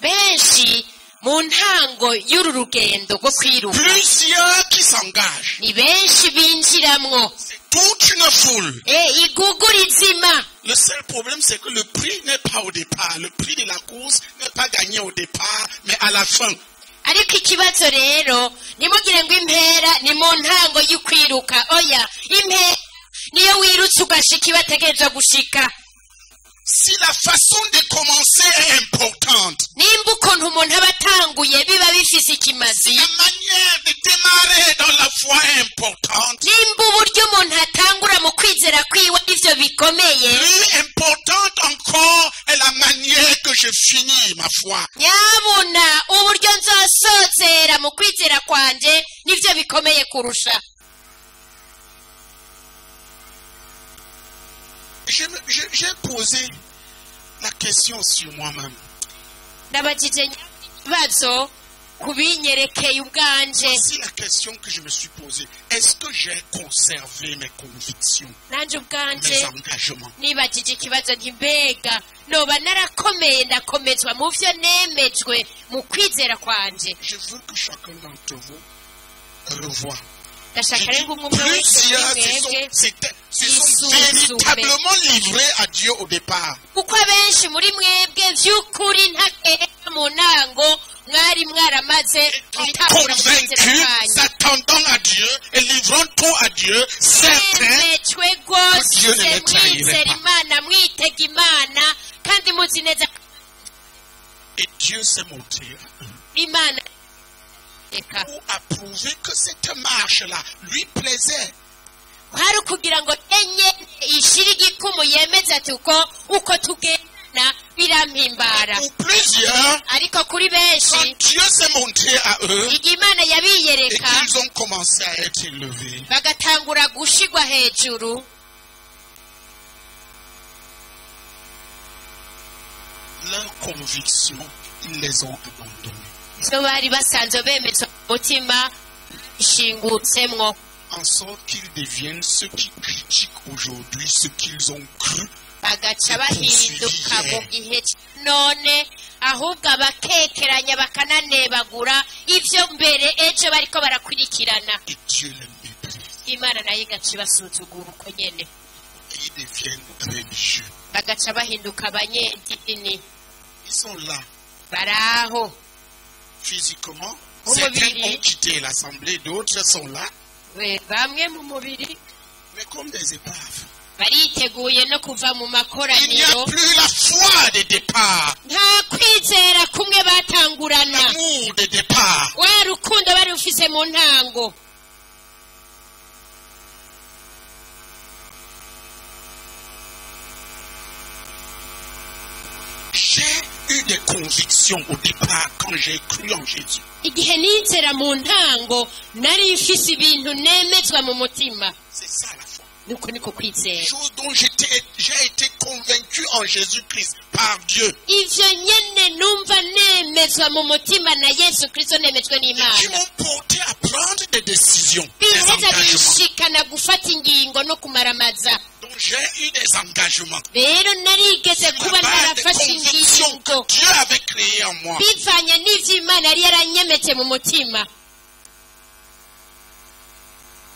benshi mu ntango y'uru rugendo rwo kwiruka plusieurs qui s'engagent. ni benshi binjiramwo Toute une foule. igugura izima. Le seul problème, c'est que le prix n'est pas au départ. Le prix de la course n'est pas gagné au départ, mais à la fin. ariko ikibazo rero nimugire ngo impera ni mu ntango y'ukwiruka oya impera niyo wirutse ugashika ibategerezwa gushika. Si la façon de commencer est importante, nimba ukuntu umuntu aba atanguye biba bifise ikimazi, la manière de démarrer dans la foi est importante, nimba uburyo umuntu atangura mu kwizera kwiwe ivyo bikomeye, plus importante encore est la manière que je finis ma foi. nyabuna uburyo nzosozera mu kwizera kwanje nivyo bikomeye kurusha. J'ai posé la question sur moi-même. Nabajije ikibazo kubinyerekeye ubwanje. Voici la question que je me suis posée. Est-ce que j'ai conservé mes convictions, nanje ubwanje mes engagements? nibajije ikibazo nti mbega noba narakomeye ndakomezwa mu vyo nemejwe mu kwizera kwanje. Je veux que chacun d'entre vous revoie. ndashaka rero umwe wese muri mwebwe se sont véritablement livrés à Dieu au départ. kuko abenshi muri mwebwe vy'ukuri ntakera mu ntango mwari mwaramaze gutangura Convaincus, s'attendant à Dieu et livrant tout à Dieu, certains mwemejwe rwose mwizera imana mwitega imana kandi muzi neza et Dieu s'est montré imana pour approuver que cette marche-là lui plaisait. hari kugira ngo enye ishira igikumu yemeza ati uko tugenda birampimbara. Pour plusieurs, ariko kuri benshi quand Dieu s'est montré à eux igihe imana et yabiyereka qu'ils ont commencé à être élevés, bagatangura gushigwa hejuru, leurs convictions, ils les ont abandonnées. ivyo bari basanzwe bemezwa mu mutima ishingutsemwo, En sorte qu'ils deviennent ceux qui critiquent aujourd'hui ce qu'ils ont cru. bagaca bahinduka mu gihe none ahubwo abakekeranya bakananebagura ivyo mbere ejo bariko barakurikirana. Et Dieu les méprise. imana nayo igaca ibasuzugura uko nyene, Et ils deviennent religieux. bagaca bahinduka abanyedini. Ils sont là. baraho Physiquement, Au certains mobile. ont quitté l'assemblée, d'autres sont là, bamwe mu mubiri mais comme des épaves. bariteguye no kuva mu Il n'y a makoraniro, plus la foi de départ, nta kwizera kumwe batangurana, l'amour de départ. wa rukundo bari rufise mu ntango. J'ai eu des convictions au départ quand j'ai cru en Jésus. igihe nizera mu ntango nari mfise ibintu nemezwa mu mutima, C'est ça la foi. nuko niko kwizera. Chose dont j'ai été convaincu en Jésus-Christ par Dieu. ivyo nyene numva nemezwa mu mutima na Yesu Kristo, nemejwe Qui n'Imana, m'ont porté à prendre des décisions, des biheza engagements. bishikana gufata ingingo no kumaramaza. Donc j'ai eu des engagements. rero narigeze kuba La base des narafashe convictions ingingo que Dieu avait créées en moi. bivanye n'ivyo Imana yari yaranyemetse mu mutima.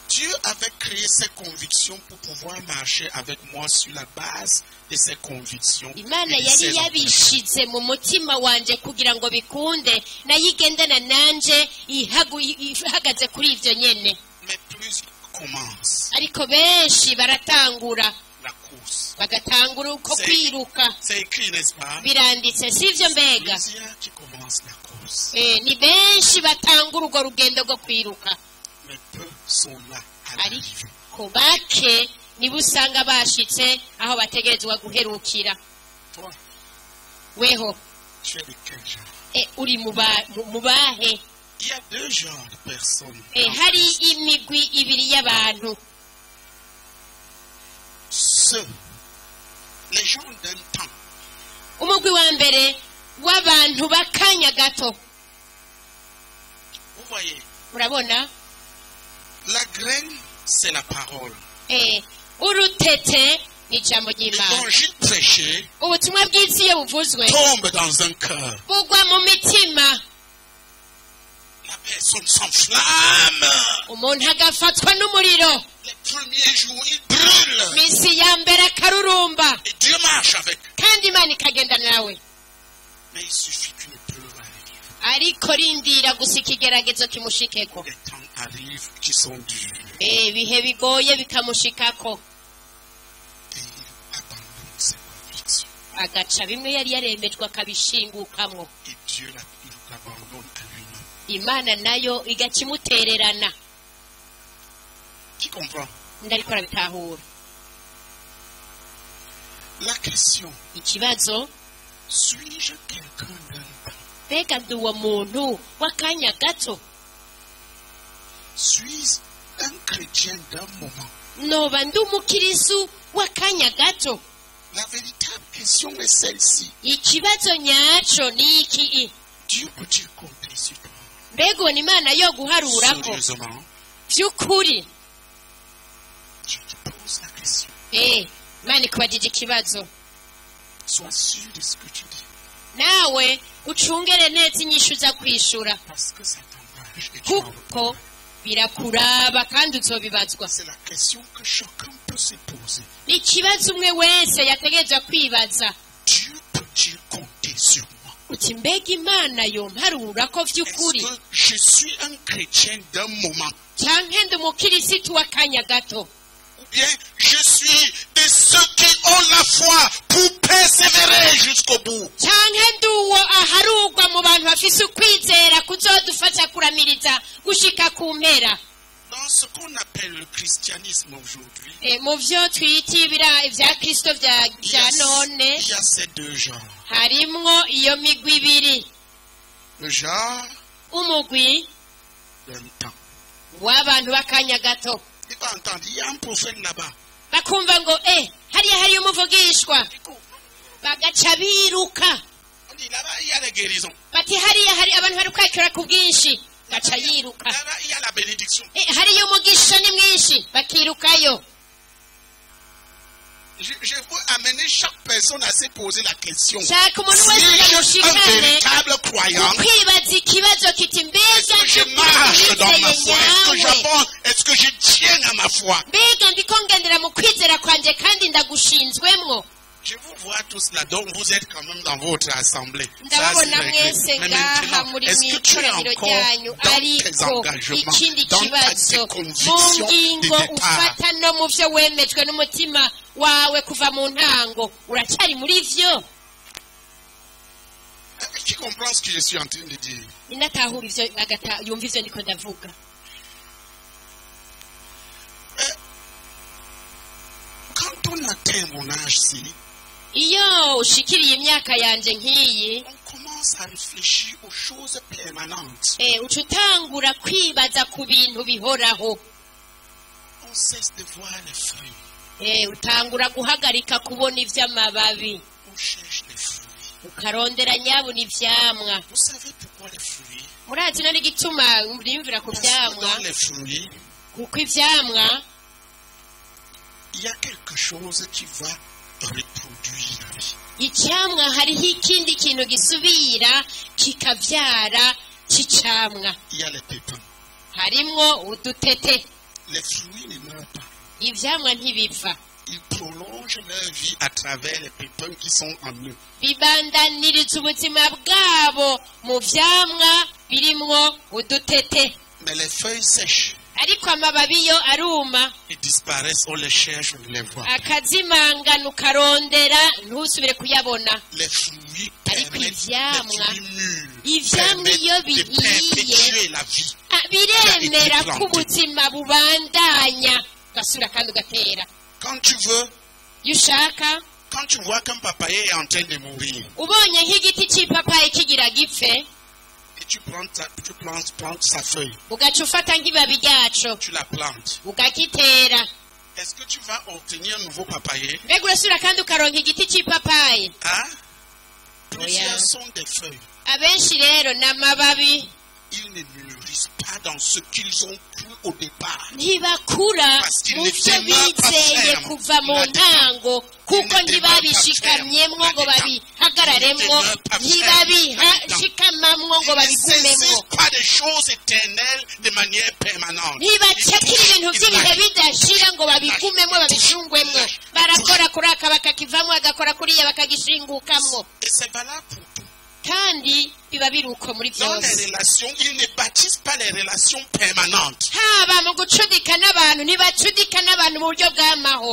Dieu avait créé ces convictions pour pouvoir marcher avec moi sur la base de ces convictions. Imana et de yari ces engagements. yabishize mu mutima wanje kugira ngo bikunde nayo igendana nanje ihagaze kuri ivyo nyene. Mais plus il commence ariko benshi baratangura la course. bagatangura uko kwiruka, C'est écrit, n'est-ce pas? biranditse sivyo mbega? Plusieurs qui commencent la course. ni benshi batangura urwo rugendo rwo kwiruka, Mais peu sont là à l'arrivée. ariko bake nibo usanga bashitse aho bategerezwa guherukira. Toi, weho tu es de quel genre? uri mu bahe? Il y a deux genres de personnes. hari imigwi ibiri y'abantu. Ceux, les gens d'un temps, umugwi wa mbere w'abantu b'akanya gato. vous voyez, murabona, la graine, c'est la parole. urutete ijambo ry'Imana. L'évangile prêché Ubutumwa bw'isi iyo buvuzwe tombe dans un cœur. bugwa mu mitima, La personne s'enflamme. umuntu agafatwa n'umuriro. Les premiers jours, il brûle. Misi ya mbere akarurumba, Et Dieu marche avec. kandi Imana ikagenda nawe. Mais il suffit qu'une preuve arrive. Ariko rindira gusa ikigeragezo kimushikeko. Les temps arrivent qui sont durs. Ibihe bigoye bikamushikako, Et il abandonne ses convictions. agaca bimwe yari yaremejwe akabishingukamo. Et Dieu il l'abandonne à lui-même. Imana nayo igaca imutererana. Qui comprend? Ndariko arabitahura. La question, Ikibazo, suis-je quelqu'un d'un temps? mbega ndi uwo muntu w'akanya gato? Suis-je un chrétien d'un moment? Noba ndi umukirisu w'akanya gato? La véritable question est celle-ci. Ikibazo nyaco ni iki? Dieu peut-il compter sur toi? Mbega ubona Imana yo guharurako Sérieusement, vy'ukuri? je te pose la question. Imana ikubajije ikibazo, Sois sûr de ce que tu dis. nawe ucungere neza inyishu uza kwishura, Parce que ça t'engage et tu en kuko birakuraba kandi uzobibazwa. C'est la question que chacun peut se poser. Ni ikibazo umwe wese yategerezwa kwibaza, Dieu peut-il compter sur moi? uti mbega Imana yomparurako vy'ukuri, Est-ce que je suis un chrétien d'un moment? canke ndi umukirisitu w'akanya gato? Ou bien je suis de ceux qui ont la foi pour persévérer jusqu'au bout? canke ndi uwo aharurwa mu bantu bafise ukwizera kuzodufasha kuramiriza gushika ku mpera? Dans ce qu'on appelle le christianisme aujourd'hui, Mu vyo twita ivya Kristo vya none, il y a ces deux genres. harimwo iyo migwi ibiri. Le genre Umugwi d'un temps. w'abantu b'akanya gato, Il va entendre, il y a un prophète là-bas. bakumva ngo hariya umuvugishwa, bagaca biruka On dit là-bas, il y a les guérisons. bati hariya hari abantu bari kwakira ku bwinshi, gaca yiruka. Là-bas, il y a la bénédiction. Hariya umugisha ni mwinshi, bakirukayo. Je veux amener chaque personne à se poser la question. Shaka umuntu wese Suis-je un ndamushikane véritable croyant? ukwibaza ikibazo kiti mbega Est-ce que je marche dans ma foi? Est-ce que j'avance? Est-ce que je tiens à ma foi? mbega ndiko ngendera mu kwizera kwanje kandi ndagushinzwemwo? Je vous vois tous là, donc vous êtes quand même dans votre assemblée. Ça, Ndababona c'est réglé. mwese Mais ngaha maintenant, muri est-ce que tu es mw'ikoraniro encore ryanyu, dans tes ariko engagements, ikindi dans tes kibazo mu convictions de ngingo départ? ufata no mu vyo wemejwe n'umutima wawe kuva mu ntango, uracyari muri vyo? Qui comprend ce que je suis en train de dire? Ninatahura ivyo yumva ivyo ndiko ndavuga. Quand on atteint mon âge-ci, Iyo ushikiriye imyaka yanje nk'iyi, on commence à réfléchir aux choses permanentes. uca utangura kwibaza ku bintu bihoraho. On cesse de voir les fruits. Utangura guhagarika kubona ivy'amababi, On cherche les fruits. ukarondera nyabuna ivyamwa. Vous savez pourquoi les fruits? Murazi nari gituma muriyumvira ku Parce que vyamwa, dans les fruits, kuko ivyamwa il y a quelque chose qui va reproduire. icamwa hariho ikindi kintu gisubira kikavyara c'icamwa. Il y a les pépins. Harimwo udutete. Les fruits ne meurent pas. Ivyamwa ntibipfa, Ils prolongent leur vie à travers les pépins qui sont en eux. bibandaniriza ubuzima bwabo mu vyamwa birimwo udutete. Mais les feuilles sèches, Ariko amababi yo aruma, ils disparaissent, on les cherche, on ne les voit pas. akazimangana ukarondera ntusubire kuyabona. Les fruits Ariko permettent, ivyamwa, les fruits mûrs ivyamwa permettent iyo de bihiye perpétuer la vie. biremera ko ubuzima bubandanya, ugasubira kandi ugatera. Quand tu veux, Iyo ushaka, quand tu vois qu'un papayer est en train de mourir, ubonye nk'igiti c'ipapayi kigira gipfe, et tu prends sa feuille, ugaca ufata nk'ibabi ryaco tu la plantes, ugakitera, est-ce que tu vas obtenir un nouveau papayer? mbega urasubira kandi ukaronka igiti c'ipapayi? Hein? Plusieurs Oya. sont des feuilles. Abenshi rero ni amababi, Ils ne mûrissent pas. pas dans ce qu'ils ont cru au départ. ntibakura mu byo bizeye kuva mu ntango kuko ntibabishikamyemwo ngo babihagararemwo ntibabishikamamwo ngo Ils ne babigumemwo saisissent pas des choses éternelles de manière permanente. ntibacakira ibintu by'ibihe bidashira ngo babigumemwo babishungwemwo barakora kuri aka bakakivamwo agakora kuriya bakagishingukamwo Et c'est valable pour tout. kandi biba biri uko muri Dans les byose relations, ils ne bâtissent pas les relations permanentes. haba mu gucudika n'abantu ntibacudika n'abantu mu buryo bw'amaho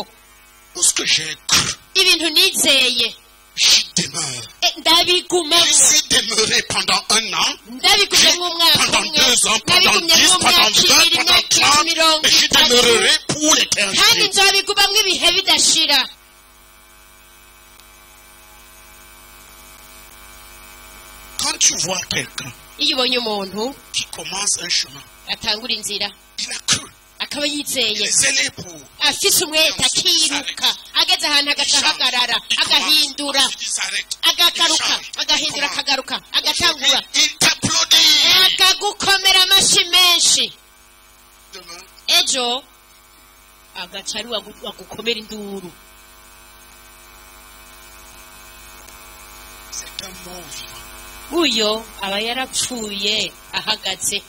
Tout ce que j'ai cru, ibintu nizeye j'y demeure. ndabigumamwo J'y demeuré pendant un an, ndabigumyemo umwaka pendant umwe 2 ans, pendant 10, ndabigumyemo pendant umwaka 20, ibiri pendant imyaka 30, mirongo et j'y itatu demeurerai pour kandi l'éternité. nzabigumamo ibihe bidashira Quand tu vois quelqu'un iyo ubonye umuntu qui commence un chemin, atangura inzira il a cru, akaba il yizeye est zélé pour. afise umwete akiruka ageze ahantu agahagarara agahindura Il s'arrête, agagaruka il change, agahindura il akagaruka commence. agatangura Il t'applaudit. akagukomera amashyi menshi Demain, ejo agaca ari wagukomera induru c'est un mort vivant. uyo aba yarapfuye ahagaze Il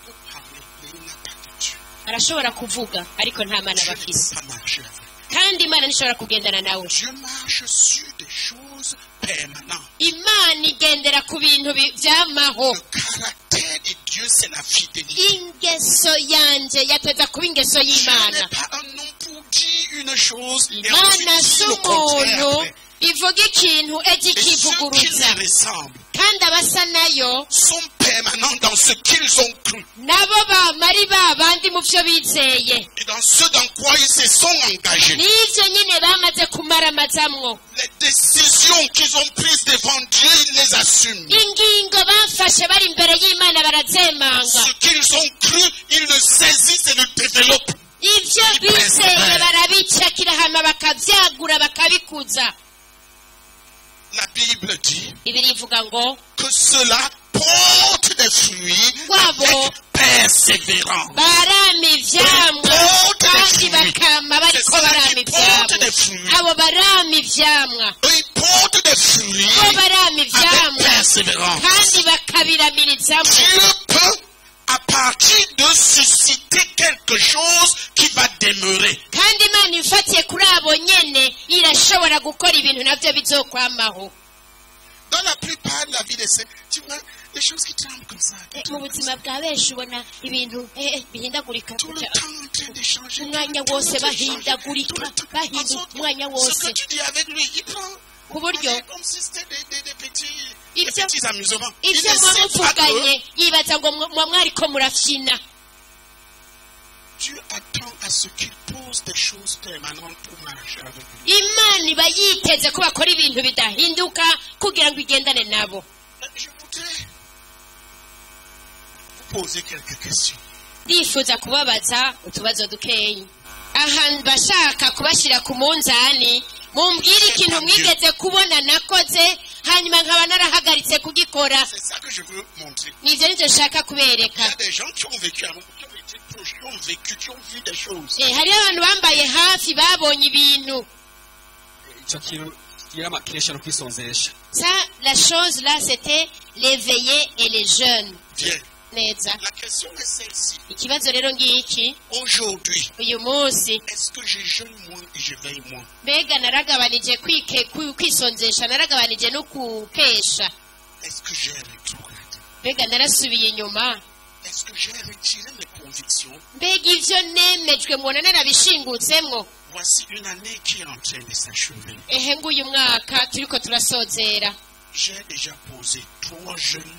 peut parler, mais il n'a pas de Dieu. arashobora kuvuga ariko nta mana Dieu ne bafise peut pas marcher avec. kandi imana ntishobora kugendana nawe Dieu marche sur des choses permanentes. imana igendera ku bintu byamaho Le caractère de Dieu, c'est la fidélité. ingeso yanje yateza kuba ingeso Dieu y'imana n'est pas un homme pour dire une chose et imana ensuite si dire le contraire umuntu après. ivuga ikintu ejo Et ceux qui ikivuguruza les ressemblent kandi abasa nayo sont permanents dans ce qu'ils ont cru nabo bamari bandi mu byo bizeye et dans ce dans quoi ils se sont engagés. n'ibyo nyine bamaze kumaramazamwo Les décisions qu'ils ont prises devant Dieu, ils les assument. ingingo bafashe bari imbere y'imana barazemanga Ce qu'ils ont cru, ils le saisissent et le développent. ibyo bizeye barabicakira hama bakabyagura bakabikuza La Bible dit ibiri ivuga ngo que cela porte des fruits Wabo. avec persévérance. barama ivyamwa kandi bakama bariko barama ivyamwa abo barama ivyamwa Ils portent des fruits bo barama avec ivyamwa persévérance. kandi bakabiramirizamwo Dieu peut, à partir de susciter quelque chose qui va demeurer. kandi imana ifatiye kuri abo nyene irashobora gukora ibintu navyo bizokwamaho Dans la plupart de la vie des saints, tu vois des choses qui tremblent comme ça. mu buzima bwa benshi ubona ibintu bihindagurika Tout le temps en train de changer. umwanya Tout le wose temps bahindagurika tout le temps. bahinduka umwanya Ce wose que tu dis avec lui, il prend. ku buryo Comme si c'était des Ibyo- petits amusements. Il ivyo ne muba sait pas que muvuganye yibaza ngo muba mwariko murafyina Dieu attend à ce qu'il pose des choses permanentes pour marcher avec lui. imana iba yiteze ko bakora ibintu bidahinduka kugira ngo igendane nabo Je voudrais vous poser quelques questions. ndifuza kubabaza utubazo dukeyi aha bashaka kubashyira ku munzani mumbwire ikintu mwigeze kubona nakoze hanyuma nkaba narahagaritse kugikora C'est ça que je veux montrer. nivyo nivyo nshaka Il y kubereka a des gens qui ont vécu avec qui ont été proches, qui ont vécu, qui ont vu des choses. hariho abantu bambaye hafi babonye ibintu icyo kintu kigira amakesha no kwisonzesha ça la chose là c'était l'éveillé et les jeunes Bien. neza La question est celle-ci. ikibazo rero ngiki Aujourd'hui, uyu munsi est-ce que je jeûne moins et je veille moins? mbega naragabanije kwisonzesha naragabanije no kukesha Est-ce que j'ai rétrogradé? mbega narasubiye inyuma Est-ce que j'ai retiré mes convictions? mbega ivyo nemejwe mubona narabishingutsemwo Voici une année qui est en train de s'achever. ehe nguyu mwaka turiko turasozera J'ai déjà posé 3 jeûnes,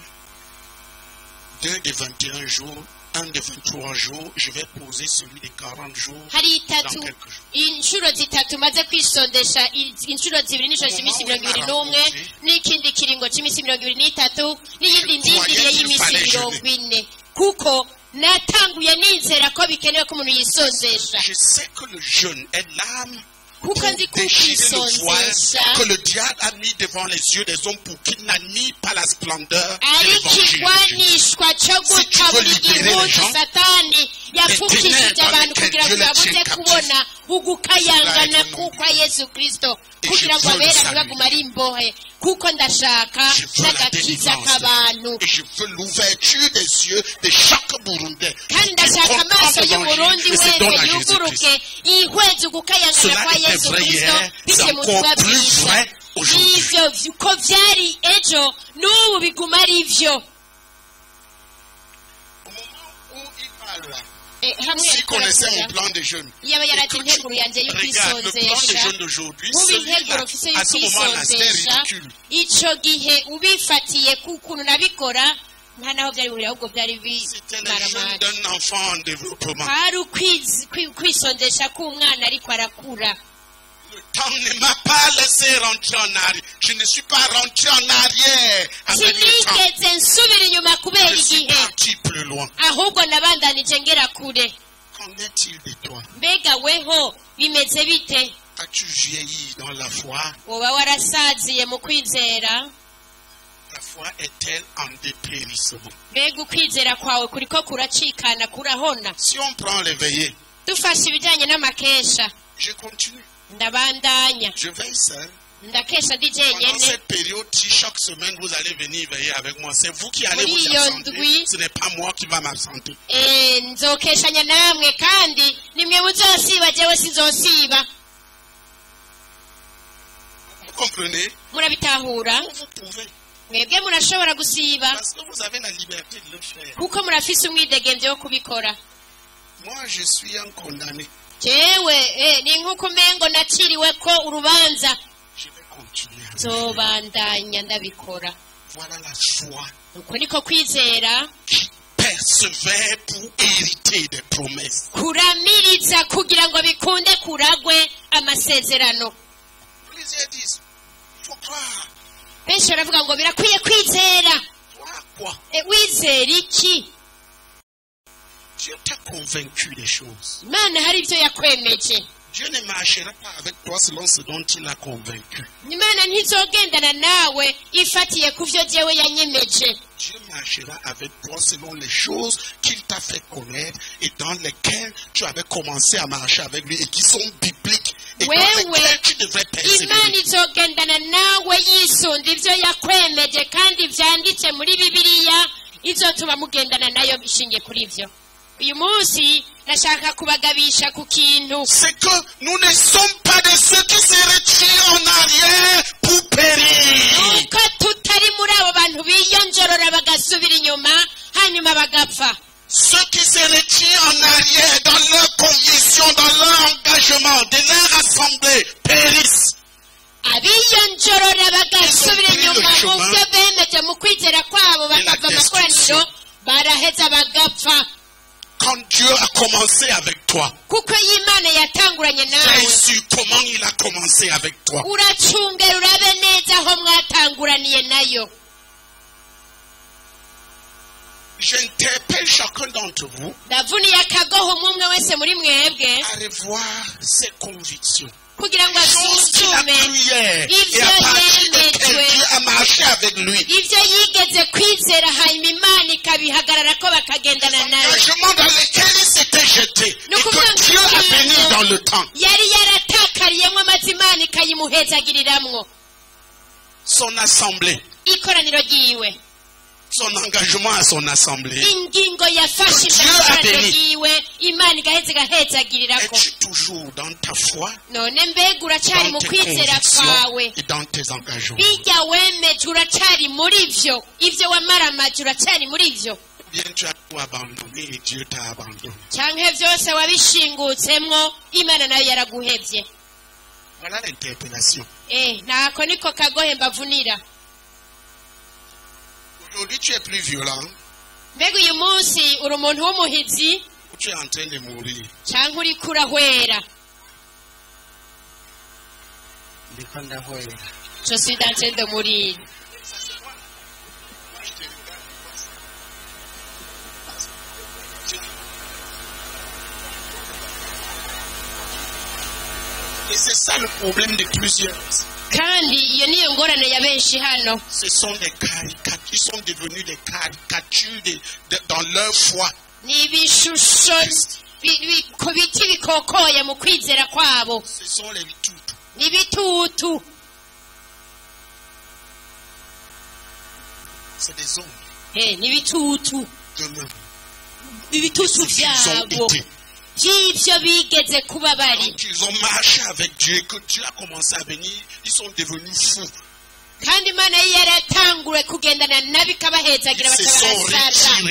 2 de 21 jours, 1 de 23 jours. Je vais poser celui de 40 jours hari dans itatu quelques jours. inshuro zitatu maze kwisondesha inshuro zibiri n'inshuro z'iminsi mirongo ibiri n'umwe n'ikindi kiringo cy'iminsi mirongo ibiri n'itatu n'iyindi ndindiriye y'iminsi mirongo ine kuko natanguye nizera ko bikenewe ko umuntu yisondesha Je sais que le jeûne est l'âme kuko nzi ko déchirer le voile ukwisonzesha que le diable a mis devant les yeux des hommes pour qu'ils n'admirent pas la splendeur de ari l'évangile de Jésus. ikigwanishwa cyo gutabura igihugu satani yapfukishije abantu kugira ngo babuze kubona ugukayangana kukwa Yesu Kristo kugira ngo abera ntibaguma ari imbohe kuko ndashaka n'agakiza k'abantu Et je veux l'ouverture des yeux de chaque Burundais. kandi ndashaka amaso y'uburundi wese yuguruke yihweze ugukayangana Cela kwa était Yesu vrai Kristo hier, c'est bije mu encore butumwa plus bwiza vrai aujourd'hui. ivyo ko vyari ejo n'ubu biguma ari vyo Au moment où il parle là, hamwe s'il connaissait mon yakoraga plan de jeûne, yaba yarazi integuro yanje regarde le plan de y'ukwisonzesha jeûne d'aujourd'hui, mubi integuro celui-là, ufise à ce moment-là, c'était y'ukwisonzesha ridicule. ico gihe ubifatiye kukuntu nabikora nta naho byari buri ahubwo byari C'était le jeûne bimaramari d'un enfant en développement. hari ukwisondesha k'umwana ariko arakura Le temps ne m'a pas laissé rentrer en arrière. Je ne suis pas rentré en arrière avec le temps. sinigeze nsubira inyuma kubera Je suis igihe parti plus loin. ahubwo nabandanije ngera kure Qu'en est-il de toi? mbega weho bimeze bite As-tu vieilli dans la foi? woba warasaziye mu kwizera La foi est-elle en dépérissement? mbega ukwizera kwawe kuriko kuracikana kurahona Si on prend les veillées, dufashe ibijyanye n'amakesha je continue. ndabandanya Je veille seul. ndakesha ndi Pendant jenyene cette période, si chaque semaine vous allez venir veiller avec moi, c'est vous qui allez Oui, vous absenter. oui. Ce n'est pas moi qui va m'absenter. nzokeshanya namwe kandi nimwe muzosiba jewe sinzosiba Vous comprenez? murabitahura Vous pouvez. mwebwe murashobora gusiba Parce que vous avez la liberté de le faire. kuko murafise umwidegemvyo wo kubikora Moi, je suis un condamné. jewe ni nk'uko umengo naciriwe ko urubanza Je vais continuer. nzobandanya ndabikora Voilà la foi uko niko kwizera qui persévère pour hériter des promesses. kuramiriza kugira ngo bikunde kuragwe amasezerano Plusieurs disent, il faut croire. benshi baravuga ngo birakwiye kwizera Croire quoi? wizera iki Dieu t'a convaincu des choses. imana hari ibyo yakwemeje Dieu ne marchera pas avec toi selon ce dont il a convaincu. imana ntizogendana nawe ifatiye ku byo jewe yanyemeje Dieu marchera avec toi selon les choses qu'il t'a fait connaître et dans lesquelles tu avais commencé à marcher avec lui et qui sont bibliques et dans Wewe, lesquelles tu devrais imana persévérer. izogendana nawe yisunda ibyo yakwemeje kandi byanditse muri bibiliya izotuma mugendana nayo bishingiye kuri ibyo uyu munsi ndashaka kubagabisha ku kintu C'est que nous ne sommes pas de ceux qui se retirent en arrière pour périr. nuko tutari muri abo bantu biyonjorora bagasubira inyuma hanyuma bagapfa Ceux qui se retirent en arrière dans leur conviction, dans leur engagement, de leur assemblée, périssent. abiyonjorora bagasubira inyuma mu byo bemeje mu kwizera kwabo bakava amakoraniro baraheza bagapfa Quand Dieu a commencé avec toi, kuko iyo imana yatanguranye nawe j'ai su comment il a commencé avec toi. uracungera urabe neza aho mwatanguraniye nayo J'interpelle chacun d'entre vous ndavuniye akagoho umwe wese muri mwebwe à revoir ses convictions. kugira ngo Chose qu'il a asuzume cru hier et Ivyo à partir desquelles yemejwe. Dieu a marché avec lui. ibyo yigeze kwizera hanyuma imana ikabihagarara ko bakagendana nawe L'engagement dans lequel il s'était jeté et Nous pouvons que Dieu a dire- béni dans le temps. yari yaratakariyemo maze imana ikayimuhezagiriramwo Son assemblée, ikoraniro ryiwe son engagement à son assemblée. ingingo yafashe Dieu imbere a y'ikoraniro béni. ryiwe imana igaheza igahezagirirako Es-tu toujours dans ta foi, none mbega uracyari dans mu tes kwizera kwawe convictions et dans tes engagements? bijya wemeje uracyari muri byo ibyo wamaramaje uracyari muri byo Bien, tu as tout abandonné et Dieu t'a abandonné. cyangwa byose wabishingutsemwo imana nayo yaraguhebye Voilà l'interpellation. ntako niko kagohe mbavunira Aujourd'hui, tu es plus violent mbega uyu munsi uri umuntu w'umuhizi ou tu es en train de mourir. cyangwa uri kurahwera ndiko ndahwera je suis en train de mourir Et c'est ça le problème de plusieurs. kandi iyo niyo ngorane ya benshi hano. Ce sont des caricatures. Ils sont devenus des caricatures dans leur foi. Ni ibishusho biti bikokoye mu kwizera kwabo. Ce sont les bitutu. Ni ibitutu. C'est des hommes. Ni ibitutu. Demain. Ibitutu byabo. By'ibyo bigeze kuba bari. Quand ils ont marché avec Dieu, que Dieu a commencé à venir, ils sont devenus fous. Kandi Imana yaratangure kugendana nabi kabahezagira batabarasara.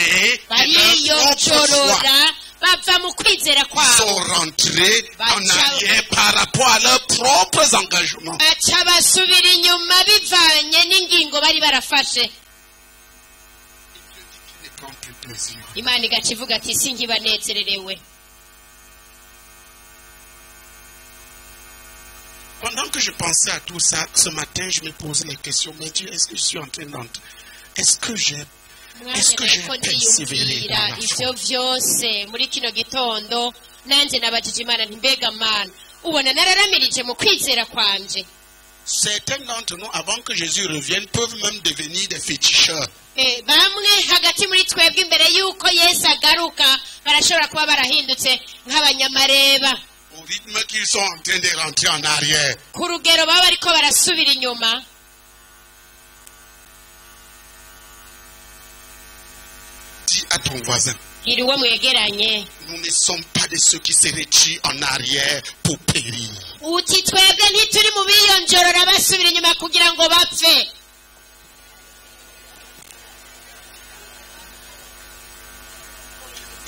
Bariyonjorora bava mu kwizera kwabo. Ils sont rentrés en arrière par rapport à leurs propres engagements. Baca basubira inyuma bivanye n'ingingo bari barafashe. Imana igaca ivuga ati sinkibanezererewe. Pendant que je pensais à tout ça, ce matin, je me posais la question, mais Dieu, est-ce que je suis en train d'entrer? Est-ce que j'ai persévéré dans la foi? Ivyo vyose muri kino gitondo nanje nabajije Imana nti mbega Mana ubona nararamirije mu kwizera kwanje. Certains d'entre nous, avant que Jésus revienne, peuvent même devenir des féticheurs. Bamwe hagati muri twebwe imbere yuko Yesu agaruka barashobora kuba barahindutse nk'abanyamareba. Au rythme qu'ils sont en train de rentrer en arrière. Ku rugero baba bariko barasubira inyuma. Dis à ton voisin. Iri uwo mwegeranye. Nous ne sommes pas de ceux qui se retirent en arrière pour périr. Uti twebwe ntituri mu biyonjorora basubira inyuma kugira ngo bapfe.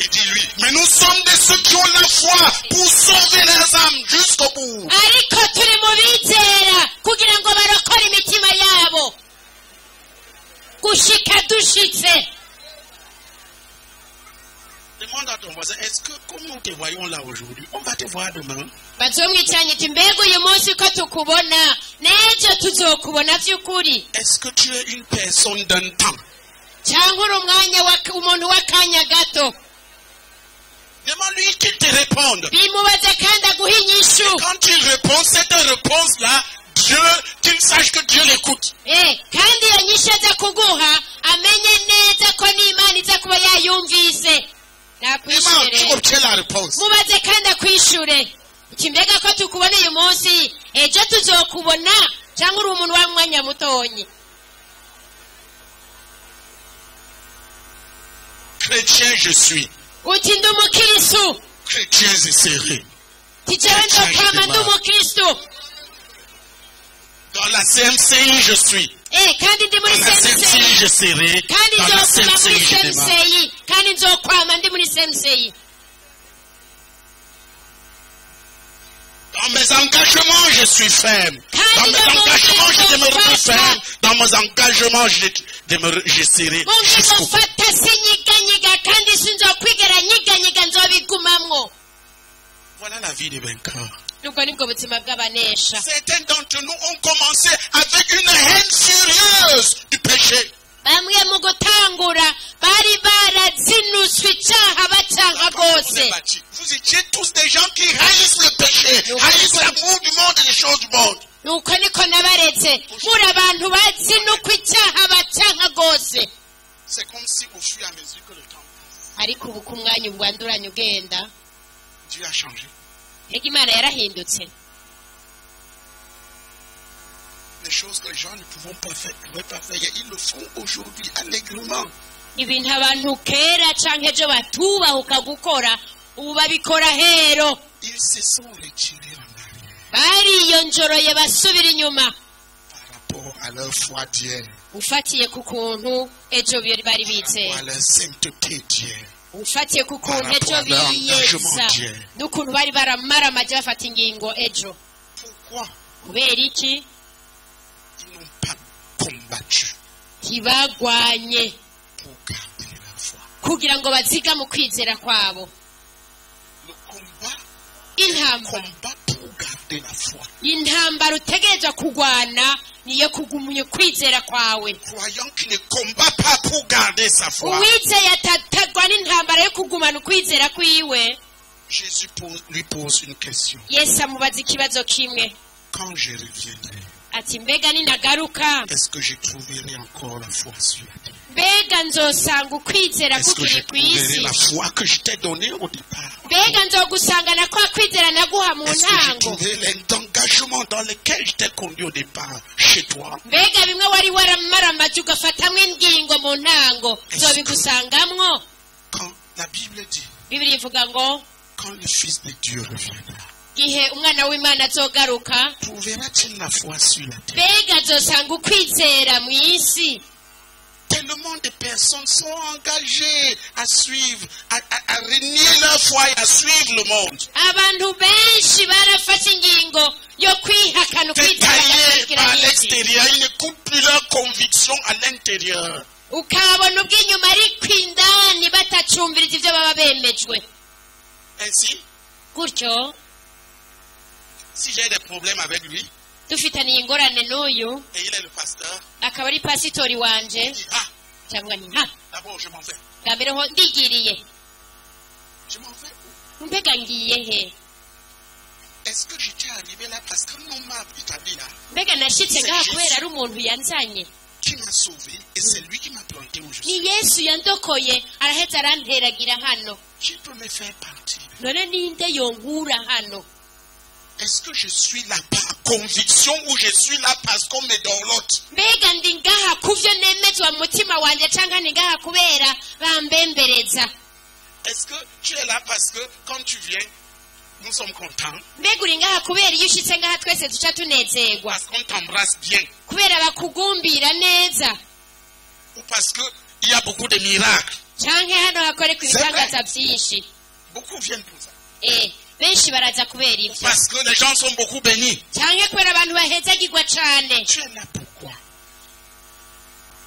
Il dit lui, mais nous sommes de ceux qui ont la foi pour sauver leurs âmes jusqu'au bout. Ariko turi mu bizera kugira ngo barokore imitima yabo. Gushika dushitse. Demande à ton voisin, est-ce que comme nous te voyons là aujourd'hui, on va te voir demain? Bazomwicaranye ati mbega uyu munsi ko tukubona n'ejo tuzokubona vy'ukuri. Est-ce que tu es une personne d'un temps? Cyangwa uri umuntu w'akanya gato. Demande-lui qu'il te réponde. Bimubaze kandi aguhe inyishu. Quand il répond cette réponse-là, Dieu, qu'il sache que Dieu l'écoute. Kandi iyo nyishu aza kuguha amenye neza ko n'Imana iza kuba yayumvise. Demande, obtiens la réponse. Mubaze kandi akwishure. Iki mbega ko tukubona uyu munsi ejo tuzokubona cyangwa uri umuntu w'umwanya mutonyi. Chrétien je suis. Uti ndi umukristo. Chrétien je serai. Tijewe ndokwama ndi umukristo. Dans la CMCI je suis. Kandi ndi muri Dans la CMCI je serai. Kandi Dans la nzokwama muri CMCI je démarre. CMCI. Kandi nzokwama ndi muri CMCI. Dans mes engagements, je suis ferme. Dans mes engagements, je demeurerai ferme. Dans mes engagements, je serai jusqu'au bout. Voilà la vie des vainqueurs. Certains d'entre nous ont commencé avec une haine furieuse du péché. Bamwe mu gutangura bari barazinuswe icyaha bacanga rwose. Vous étiez tous des gens qui haïssent le péché, haïssent l'amour du monde et les choses du monde. Nuko niko nabaretse muri abantu bazinukwa icyaha bacanga rwose. C'est comme si au fur et à mesure que le temps passe, ariko ubu ku mwanya ubwanduranye ugenda Dieu a changé. reka Imana yarahindutse. Les choses que les gens ne pouvaient pas faire, ils le font aujourd'hui allègrement. Ibintu abantu kera canke ejo batubahuka gukora ubu babikora hero. Ils se sont retirés en arrière bariyonjoroye basubira inyuma par rapport à leur foi d'hier, ufatiye ku kuntu ejo bari bizeye, à leur sainteté d'hier. ufatiye ku kuntu ejo biyeza n'ukuntu bari baramaramaje bafata ingingo ejo. Pourquoi kubera iki? ils n'ont pas combattu ntibagwanye pour garder la foi? kugira ngo baziga mu kwizera kwabo. Le combat, Intambara combat pour garder la foi. intambara utegerezwa kugwana niyo kugumya kwizera kwawe. Croyant qu'il ne combat pas pour garder sa foi, uwizeye atatagwa n'intambara yo kugumana ukwizera kwiwe, Jésus lui pose une question. yesu amubaza ikibazo kimwe Quand je reviendrai, ati mbega ninagaruka est-ce que je trouverai encore la foi sur la terre? mbega nzosanga ukwizera Est-ce que je kukiri ku trouverai isi la foi que je t'ai donnée au départ? mbega nzogusangana kwa kwizera naguha mu Est-ce que je ntango trouverai l'engagement dans lequel je t'ai conduit au départ chez toi? mbega bimwe wari waramaramaje ugafatamwo ingingo mu ntango nzobigusangamwo Quand la Bible dit, bibiri ivuga ngo quand le Fils de Dieu reviendra, gihe umwana w'imana azogaruka trouvera-t-il la foi sur la terre? mbega azosanga ukwizera mu isi Tellement de personnes sont engagées à suivre, à renier leur foi et à suivre le monde. abantu benshi barafashe ingingo yo kwihakana ukwizera Détaillés bagakurikira à Yesu. l'extérieur, ils n'écoutent plus leurs convictions à l'intérieur. ukabona ubw'inyuma ariko indani batacumviriza ibyo baba bemejwe Ainsi, gutyo si j'ai des problèmes avec lui, dufitaniye ingorane n'uyu et il est le pasteur, akaba ari pasitori wanje il dit, ah, cyangwa ni nka d'abord je m'en vais. bwa mbere ho ndigiriye Je m'en vais où? mbega ngiye he Est-ce que j'étais arrivé là parce que l'on m'a établi là, mbega nashitse ngaha kubera ari umuntu yanzanye qui m'a sauvé, et c'est lui qui m'a planté où je ni suis. yesu yandokoye araheza aranteragira hano Qui peut me faire partir? none ninde yonkura hano Est-ce que je suis là par conviction ou je suis là parce qu'on me dorlote? mbega ndi ngaha kuvyo nemezwa mu mutima wanje canke ndi ngaha kubera bambembereza Est-ce que tu es là parce que quand tu viens, nous sommes contents, mbega uri ngaha kubera iyo ushitse ngaha twese duca tunezerwa parce qu'on t'embrasse bien, kubera bakugumbira neza ou parce qu'il y a beaucoup de miracles? canke hano hakoreka ibitangaza vyinshi Beaucoup viennent pour ça. benshi baraza kubera ivyo Parce que les gens sont beaucoup bénis. canke kubera abantu bahezagirwa cane Tu es là pourquoi?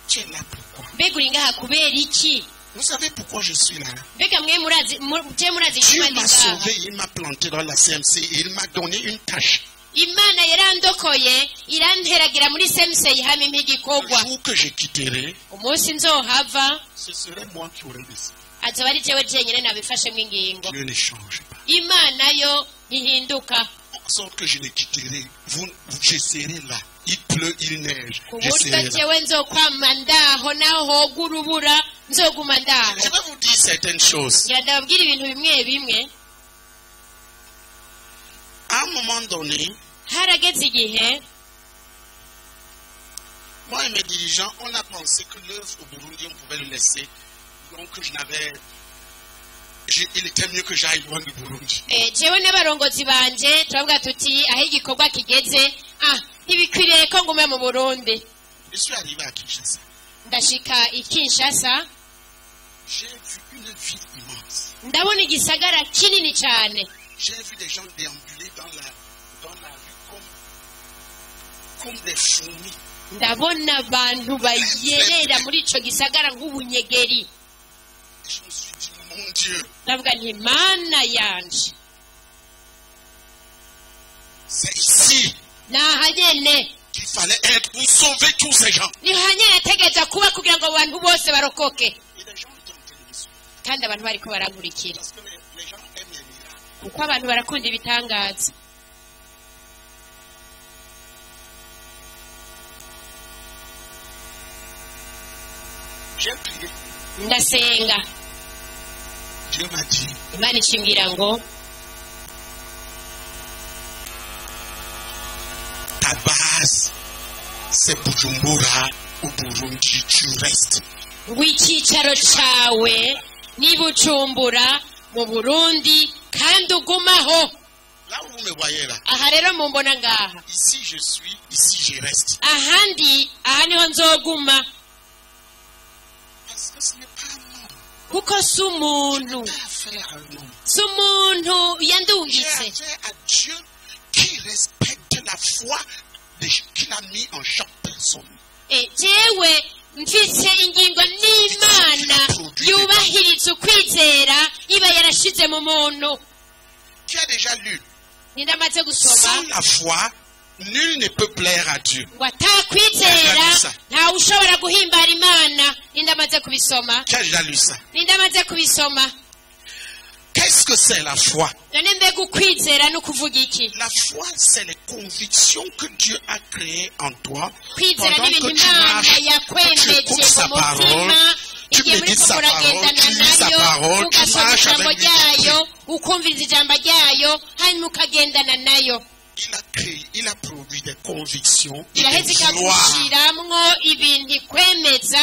Tu es là pourquoi? mbega uri ngaha kubera iki Vous savez pourquoi je suis là? mbega mwe murazi Dieu igituma ndi m'a ngaha sauvé, il m'a planté dans la CMC et il m'a donné une tâche. imana yarandokoye iranteragira muri semusei hama impa Le igikorwa jour que je quitterai, umunsi nzohava ce serait moi qui aurais décidé. azoba ari jewe jenyine nabifashemo ingingo Dieu ne change pas. imana yo ntihinduka En sorte que je ne quitterai. Je serai là. Il pleut, il neige. ku Je buryo serai là. jewe nzokwama ndaho naho hoga urubura nzoguma ndaho Je vais vous dire certaines choses. ngira ndababwira ibintu bimwe bimwe À un moment donné, harageze igihe moi et mes dirigeants, on a pensé que l'œuvre au Burundi, on pouvait le laisser. Donc il était mieux que j'aille loin du Burundi. jewe n'abarongozi banje turavuga tuti aho igikorwa kigeze ntibikwiriye ko ngume mu burundi Je suis arrivé à Kinshasa. ndashika i kinshasa J'ai vu une ville immense. ndabona igisagara kinini cyane J'ai vu des gens déambuler dans la rue comme des fourmis. ndabona abantu bayerera muri ico gisagara nk'ubunyegeri Et je me suis dit, mon Dieu, ndavuga nti mana yanje c'est ici naha nyene qu'il fallait être pour sauver tous ces gens. niho nyene yategereza kuba kugira ngo abantu bose barokoke Et les gens étaient en train de me suivre. kandi abantu bariko barankurikira Parce que les gens aiment les miracles. kuko abantu barakunda ibitangaza J'ai prié. ndasenga Dieu m'a dit, imana ishimbwira ngo ta base, c'est Bujumbura ou Burundi, tu restes. ngo icyicaro cawe ni bujumbura mu burundi kandi ugumaho Là où vous me voyez là, aha rero mumbona ngaha ici je suis, ici je reste. ahandi aha niho nzoguma Parce que ce n'est pas un homme. kuko si umuntu J'ai affaire à un homme. si umuntu J'ai yandungitse affaire à Dieu qui respecte la foi qu'il a mis en chaque personne. jewe mfise ingingo n'imana yubahiriza ukwizera iba yarashize mu muntu Tu as déjà lu, nindamaze gusoma sans la foi, nul ne peut plaire à Dieu. ngo atakwizera ntawe ushobora guhimbara imana nindamaze kubisoma Tu as déjà lu ça. nindamaze kubisoma Quel qu'est-ce que c'est la foi? none mbega ukwizera ni ukuvuga iki? La foi, c'est les convictions que Dieu a créées en toi kwizera pendant n'ibintu que tu imana marches, que tu yakwemeje écoutes sa mu parole, mutima tu igihe médites muriko sa parole, muragendana tu lis sa nayo parole, tu ugasoma marches ijambo avec lui. ryayo ukumviriza ijambo ryayo hanyuma ukagendana nayo Il a produit des convictions et iraheza des lois. ikagushiramwo ibintu ikwemeza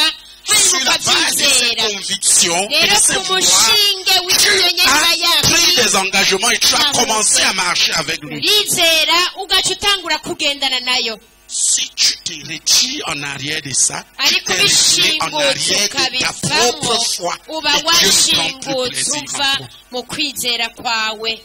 hanyuma Sur la base de ces ukabyizera convictions et rero de ces ku lois, mushinge w'iyo tu nyama as pris yacu des engagements et tu as commencé à marcher avec lui. urizera ugaca utangura kugendana nayo Si tu te retires en arrière de ça, tu ariko te retires en ubishingutse arrière de ta ukabivamo propre foi. uba Et Dieu ne prend plus washingutse plaisir uva en toi. mu kwizera kwawe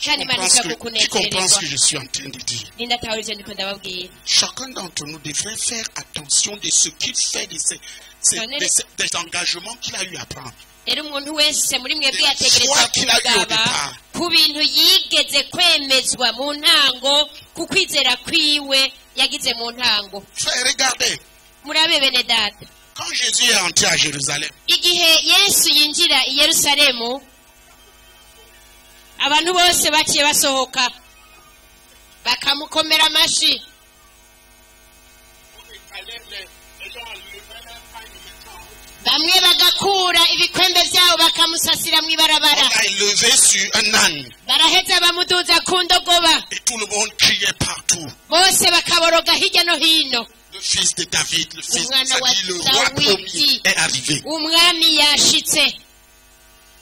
kandi imana Tu ishaka comprends ce kukunezererwa que je suis en train de dire. nindatahura ivyo ndiko ndababwira Chacun d'entre nous devrait faire attention de ce qu'il fait, des engagements qu'il a eu à prendre. rero umuntu wese muri mwebwe Foi yategerezwa qu'il a eu au kugaba départ. ku bintu yigeze kwemezwa mu ntango ku kwizera kwiwe yagize mu ntango Frère, regardez, murabe bene data quand Jésus est entré à Jérusalem, igihe yesu yinjira i yerusalemu abantu bose baciye basohoka bakamukomera amashi bamwe bagakura ibikwembe byabo bakamusasira mu ibarabara on l'a élevé sur un âne baraheza bamuduza ku ndogoba et tout le monde criait partout. bose bakaboroga hirya no hino Le fils de David, le fils de Umwana wa David, le roi Dawidi. premier est arrivé. umwami yashitse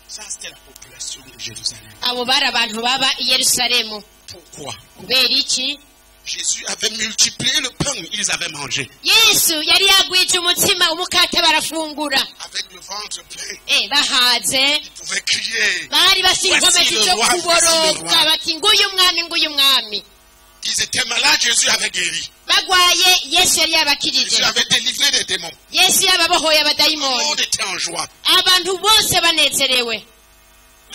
Ça, c'était la population de Jérusalem. abo bari abantu baba i yerusalemu Pourquoi? kubera iki Jésus avait multiplié le pain, ils avaient mangé. yesu yari yagwije umutsima umukate barafungura Avec le ventre plein, bahaze ils pouvaient crier. bari bafite Voici inkomezi le zo roi, kuboroga voici le roi. bati nguyu umwami nguyu umwami Ils étaient malades, Jésus avait guéri. bagwaye yesu yari Jésus yabakirije avait délivré des démons. yesu yababohoye Tout le abadayimoni monde était en joie. abantu bose banezerewe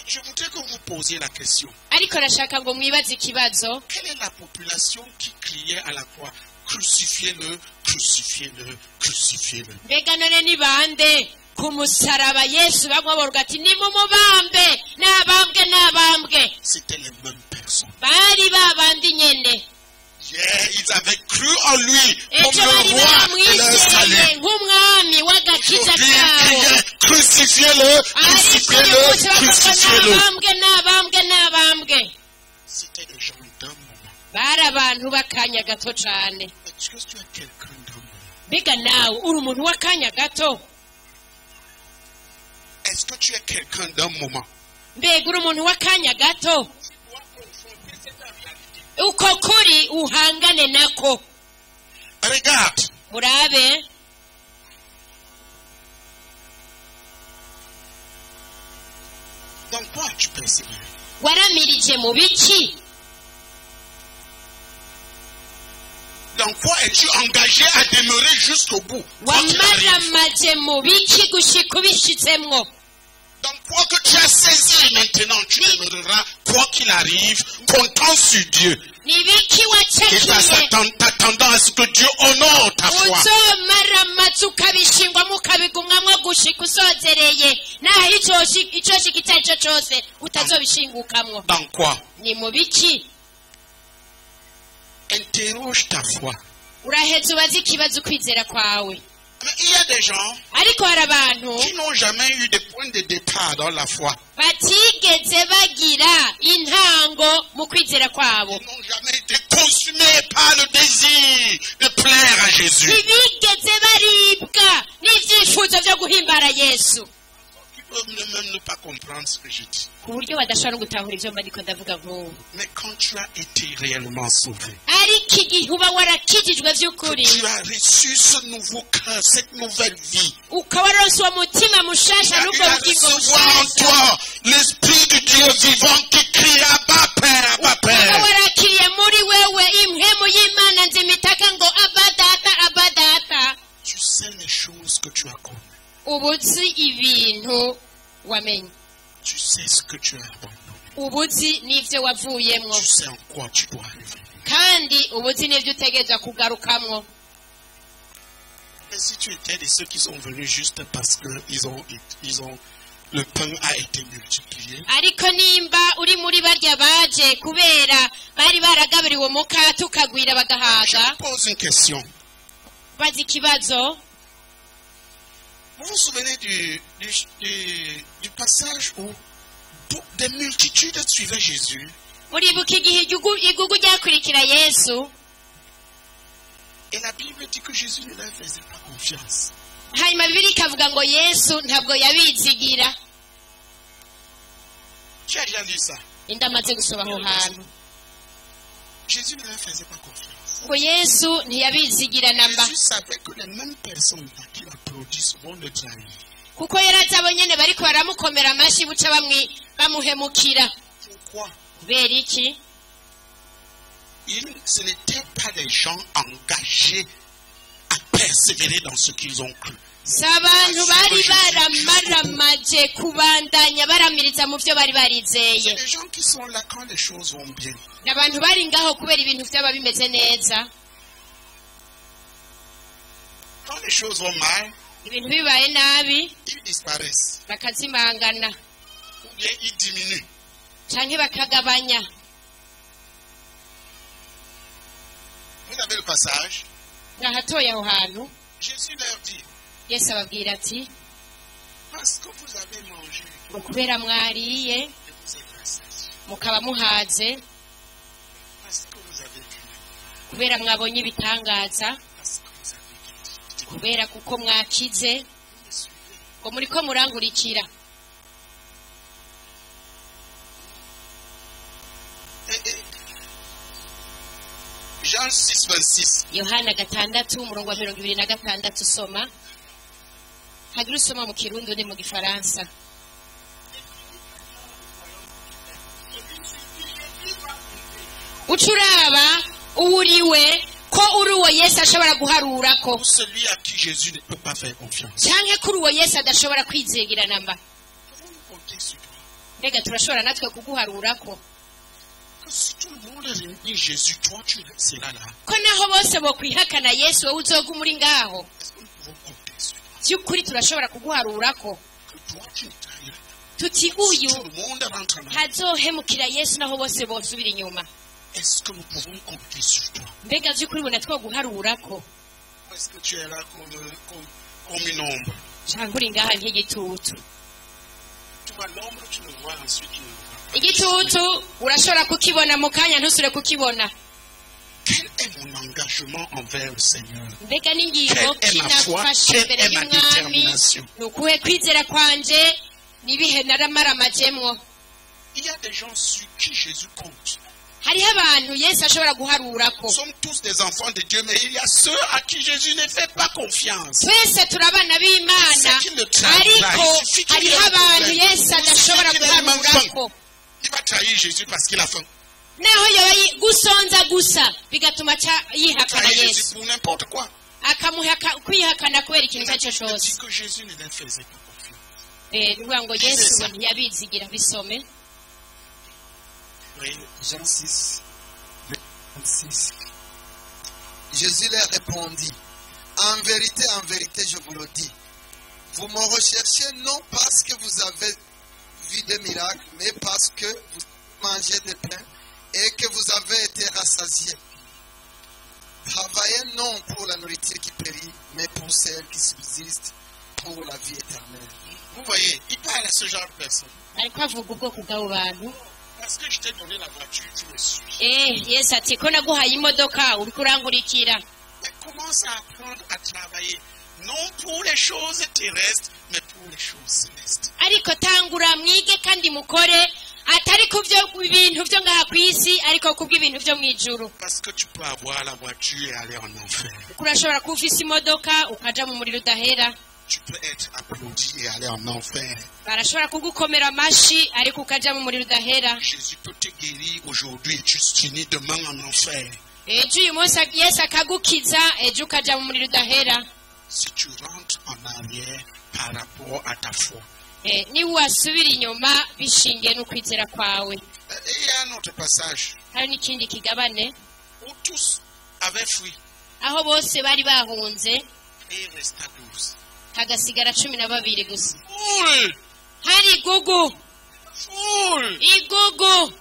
Je voudrais que vous posiez la question. ariko nashaka ngo mwibaze ikibazo Quelle est la population qui criait à la croix? Crucifiez-le, crucifiez-le, crucifiez-le. mbega none ni bande ku musaraba yesu bamwe bavuga ati nimumubambe nabambwe nabambwe C'était les mêmes personnes. bari babandi nyene Yeah, ils avaient cru en lui comme ejo bari le roi de leur baramwizeye salut. nk'umwami w'agakiza Aujourd'hui, ils kabo criaient, crucifiez-le, ariko crucifiez-le, uyu munsi bakavuga crucifiez-le. nabambwe nabambwe nabambwe C'était des gens d'un moment. bari abantu b'akanya gato cane Est-ce que tu as quelqu'un d'un moment? mbega nawe uri umuntu w'akanya gato Est-ce que tu es quelqu'un d'un moment? mbega uri umuntu w'akanya gato uko kuri uhangane nako Regarde, murabe dans quoi tu persévères? waramirije mu biki Dans quoi es-tu engagé à demeurer jusqu'au bout? Quoi qu'il arrive? wamaramaje mu biki gushika ubishitsemwo Dans quoi que tu as saisi maintenant, tu demeureras, quoi qu'il arrive, comptant sur Dieu. ni biki Et wacakiye t'attendant à ce que Dieu honore ta foi. uzomaramaze ukabishingwamo ukabigumwamwo gushika usozereye naho ico shika icyo ari cyo cose utazobishingukamwo Dans quoi? ni mu biki Interroge ta foi. uraheza ubaze ikibazo ukwizera kwawe Mais il y a des gens ariko hari abantu qui n'ont jamais eu de point de départ dans la foi. batigeze bagira intango mu kwizera kwabo Ils n'ont jamais été consumés par le désir de plaire à Jésus. ntibigeze baribwa n'ibyifuzo byo guhimbara yesu Ils peuvent même ne pas comprendre ce que je dis. ku buryo badashobora no gutahura ibyo mba ndiko ndavuga nk'ubu Mais quand tu as été réellement sauvé, ariko igihe uba warakijijwe by'ukuri tu as reçu ce nouveau cœur, cette nouvelle vie. ukaba waronse uwo mutima Tu mushasha as n'ubwo eu à bugingo recevoir en bushasha toi l'Esprit de Dieu vivant qui crie Abba Père, Abba ukaba Père. warakiriye muri wewe impwemu y'imana nzimitaka ngo abadata abadata Tu sais les choses que tu as connues. uba uzi ibintu wamenye Tu sais ce que tu as abandonné. uba uzi n'ibyo wavuyemwo Tu sais en quoi tu dois revenir. kandi uba uzi n'ibyo utegereza kugarukamwo Mais si tu étais de ceux qui sont venus juste parce qu'ils ont le pain a été multiplié, ariko nimba uri muri barya baje kubera bari baragaburiwe umukate ukagwira je bagahaga pose une question. bazi ikibazo. Vous vous souvenez du passage où des multitudes suivaient Jésus? muribuka igihe igugu ryakurikira Yesu, Et la Bible dit que Jésus ne leur faisait pas confiance. hanyuma Bibiliya ikavuga ngo Yesu ntabwo yabizigira. J'ai déjà lu ça. Indamaze gusoma aho hantu Jésus ne leur faisait pas confiance. ngo Yesu ntiyabizigira namba, Jésus savait que les mêmes personnes qui l'applaudissent vont le trahir. kuko yari azi abo nyene bariko baramukomera amashyi buca bamuhemukira. Pourquoi? Kubera iki? Ce n'étaient pas des gens engagés à persévérer dans ce qu'ils ont cru. si abantu bari baramaramaje kubandanya baramiriza mu byo bari C'est barizeye. des gens qui sont là quand les choses vont bien. Ni abantu bari ngaho kubera ibintu byaba bimeze neza. Quand les choses vont mal, Ibintu bibaye nabi ils disparaissent. bakazimangana Ou bien ils diminuent. canke bakagabanya. Vous avez le passage. Nahatoye aho hantu Jésus leur dit, Yesu ababwira ati parce que vous avez mangé, ngo kubera mwariye et vous êtes rassasiés. mukaba muhaze, Parce que vous avez bu, kubera mwabonye ibitangaza, parce que vous avez guéri. kubera kuko mwakize, Vous me suivez. ngo muriko murangurikira. Et Jean 6, 26. Yohana 6:26 usoma. Hagira usoma mu Kirundi undi mu Gifaransa. Ucuraba uwuriwe ko uri uwo Yesu ashobora guharura ko, Pour celui à qui Jésus ne peut pas faire confiance. canke kuri uwo Yesu adashobora kwizigira namba. Pouvons-nous compter sur toi? Mbega turashobora natwe kuguharura ko Que si tout le monde renie Jésus, toi tu seras là. ko naho bose bokwihakana Yesu wowe uzoguma uri ngaho. Est-ce que nous pouvons compter sur toi? By'ukuri turashobora kuguharura ko Que toi tu ne trahiras pas. tuti Si uyu tout le monde rentre là, ntazohemukira Yesu naho bose bosubira inyuma. est-ce que nous pouvons compter sur toi? Mbega by'ukuri ubona twoguharura ko Ou est-ce que tu es là comme une ombre? canke uri ngaha nk'igitutu. Tu vois l'ombre, tu le vois, ensuite tu ne le vois pas. Igitutu urashobora kukibona mu kanya ntusure kukibona. Quel est mon engagement envers le Seigneur? Mbega n'ingingo Quelle est ma foi? kinafashe Quelle imbere est ma y'umwami, détermination? ni ukuhe kwizera kwanje n'ibihe naramaramagemwo. Il y a des gens sur qui Jésus compte. Hariho abantu Yesu ashobora guharura ko. Nous sommes tous des enfants de Dieu, mais il y a ceux à qui Jésus ne fait pas confiance. Twese turi abana b'Imana, C'est qu'il le trahira. ariko Il suffit qu'il ait hariho un abantu problème. Yesu adashobora Il suffit qu'il ait un guharura manquement. ko. Il va trahir Jésus parce qu'il a faim. Naho yoba gusonza gusa bigatuma yihakana Trahir Jésus Yesu, pour n'importe quoi. kwihakana kubera ikintu icyo ari cyo Il dit cyose. que Jésus ne leur faisait pas confiance. Ni ukuvuga ngo Yesu ntiyabizigira. Bisome Oui. Jean 6, 26. Jésus leur répondit, en vérité, je vous le dis, vous me recherchez non parce que vous avez vu des miracles, mais parce que vous mangez des pains et que vous avez été rassasiés. Travaillez non pour la nourriture qui périt, mais pour celle qui subsiste pour la vie éternelle. Vous voyez, il parle à ce genre de personnes. ariko avuga ubwoko bw'abo bantu. Parce que je t'ai donné la voiture, tu me suis. Yesu ati ko naguhaye imodoka uri kurangurikira. Mais commence à apprendre à travailler, non pour les choses terrestres, mais pour les choses célestes. Ariko tangura mwige kandi mukore atari ku bintu byo ngaha ku isi, ariko ku bw'ibintu byo mu ijuru. Parce que tu peux avoir la voiture et aller en enfer. Urashobora kuba ufise imodoka ukaja mu muriro udahera. Tu peux être applaudi et aller en enfer. Barashobora kugukomera amashi ariko ukaja mu muriro udahera. Jésus peut te guérir aujourd'hui et tu finis demain en enfer. Ejo uyu munsi Yesu akagukiza, ejo ukaja mu muriro udahera. Si tu rentres en arrière par rapport à ta foi. Niba wasubira inyuma bishingiye n'ukwizera kwawe. Et il y a un autre passage Hari n'ikindi kigabane où tous avaient fui aho bose bari bahunze et il resta 12. hagasigara 12 gusa. Pour eux, hari igugu Foule. igugu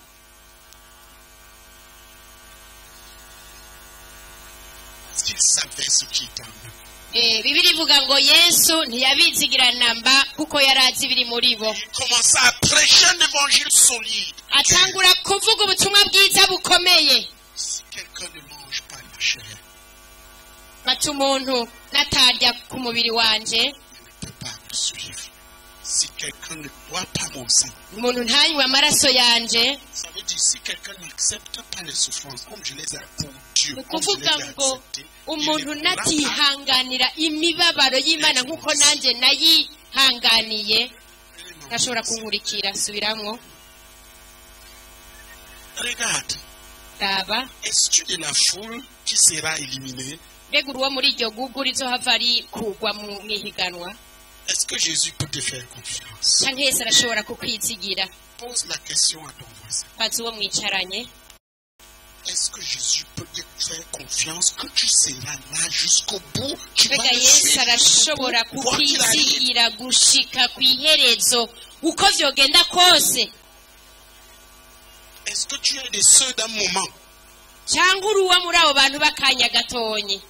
Parce qu'il savait ce qui était en eux. bibiri ivuga ngo yesu ntiyabizigira namba kuko yari azi ibiri muri bo Il commença à prêcher un évangile solide. atangura kuvuga ubutumwa bwiza bukomeye Si quelqu'un ne mange pas ma chair, bati umuntu natarya ku mubiri wanje il ne peut pas me suivre. Si quelqu'un ne boit pas mon sang, umuntu ntanywe amaraso yanje ça veut dire si quelqu'un n'accepte pas les souffrances comme je les ai pour Dieu, ni comme je les ukuvuga ai ngo acceptées, umuntu il ne pourra pas natihanganira imibabaro y'imana nk'uko nanjye nayihanganiye ntashobora kunkurikira subiramwo Regarde, raba es-tu de la foule qui sera éliminée? mbega uruwo muri iryo gugu rizohava rikugwa mu ihiganwa Est-ce que Jésus peut te faire confiance? canke yesu arashobora kukwizigira Pose la question à ton voisin. bazi uwo mwicaranye Est-ce que Jésus peut te faire confiance que tu seras là jusqu'au bout? Tu vas mbega le yesu suivre jusqu'au bout, arashobora quoi qu'il arrive. kukwizigira gushika ku iherezo uko vyogenda kose Est-ce que tu es de ceux d'un moment? cyangwa uruwa muri abo bantu b'akanya gatonyi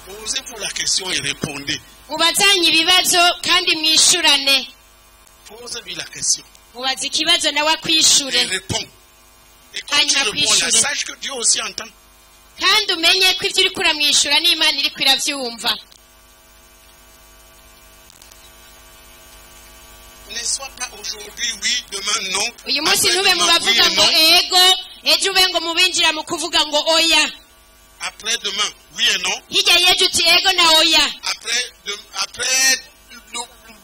Posez-vous la question et répondez. mubazanye ibibazo kandi mwishurane Posez-lui la question mubaza ikibazo nawe et akwishure réponds. Et quand Aïe, tu ma réponds là, fiche. sache que Dieu aussi entend. kandi umenye ko ibyo uri kuramwishyura n'imana iri kwirabyumva Ne sois pas aujourd'hui oui, demain non. uyu munsi ntube mu Après-demain, oui bavuga et ngo non. ego ejo ube ngo mubinjira mu kuvuga ngo oya Après-demain, oui et non. hirya y'ejo uti ego na oya Après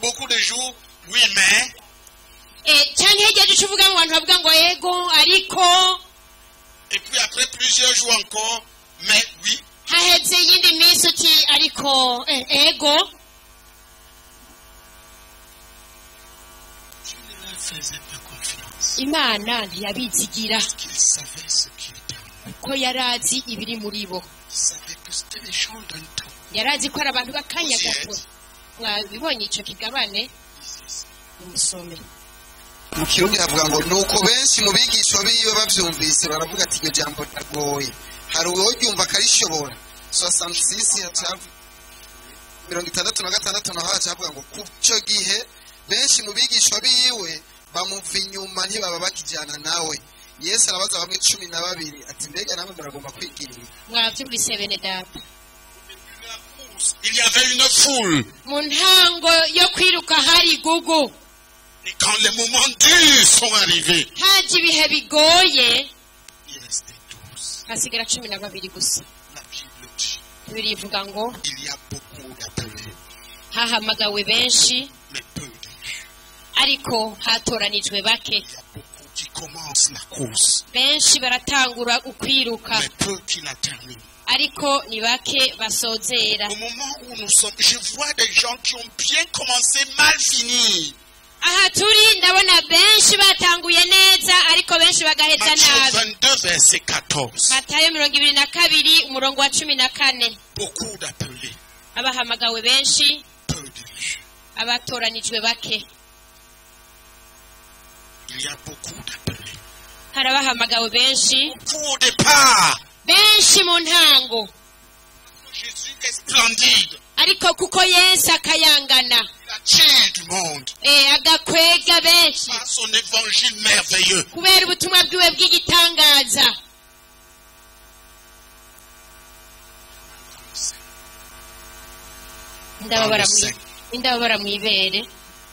beaucoup de jours, oui mais. cyangwa hirya y'ejo uca uvuga ngo abantu bavuga ngo ego ariko Et puis après plusieurs jours encore, mais oui. haheze iyindi minsi uti ariko ego Dieu ne leur faisait pas confiance. imana ntiyabizigira Qu'il savait ce qui était en eux. ko yari azi ibiri muri bo Il savait que c'était les gens d'un temps. yari azi ko ari abantu b'akanya gato mwabibonye icyo kigabane umusome mu kirundi havuga ngo nuko benshi mu bigisha biwe bavyumvise baravuga ati iryo jambo riragoye hari uworyumva akarishobora 66 hacavu 66 naho hacavuga ngo ku cyo gihe benshi mu bigisha biwe bamuva inyuma ntibaba bakijyana nawe yesu arabaza bamwe 12 ati mbega namwe muragomba kwigirira mwabyumvise bene data Il y avait une foule. mu ntango yo kwiruka hari gugu Et quand les moments durs sont arrivés, haje ibihe bigoye il restait 12. hasigara 12 gusa La Bible dit, birivuga ngo il y a beaucoup d'appelés, hahamagawe benshi mais peu d'élus. ariko hatoranijwe bake Il y a beaucoup qui commencent la course, benshi baratangura ukwiruka mais peu qui la terminent. ariko ni bake basozera Au moment où nous sommes, je vois des gens qui ont bien commencé, mal fini. aha turi ndabona benshi batanguye neza ariko benshi bagaheza Matthieu nabi 22, verset 14. matayo 22 umurongo wa 14 Beaucoup d'appelés, abahamagawe benshi peu d'élus. abatoranijwe bake Il y a beaucoup d'appelés. hari abahamagawe benshi Beaucoup au départ, benshi mu ntango Jésus est splendide. ariko kuko yesu akayangana Il attire du monde agakwega benshi par son évangile merveilleux. kubera ubutumwa bwiwe bw'igitangaza indababara mu ibere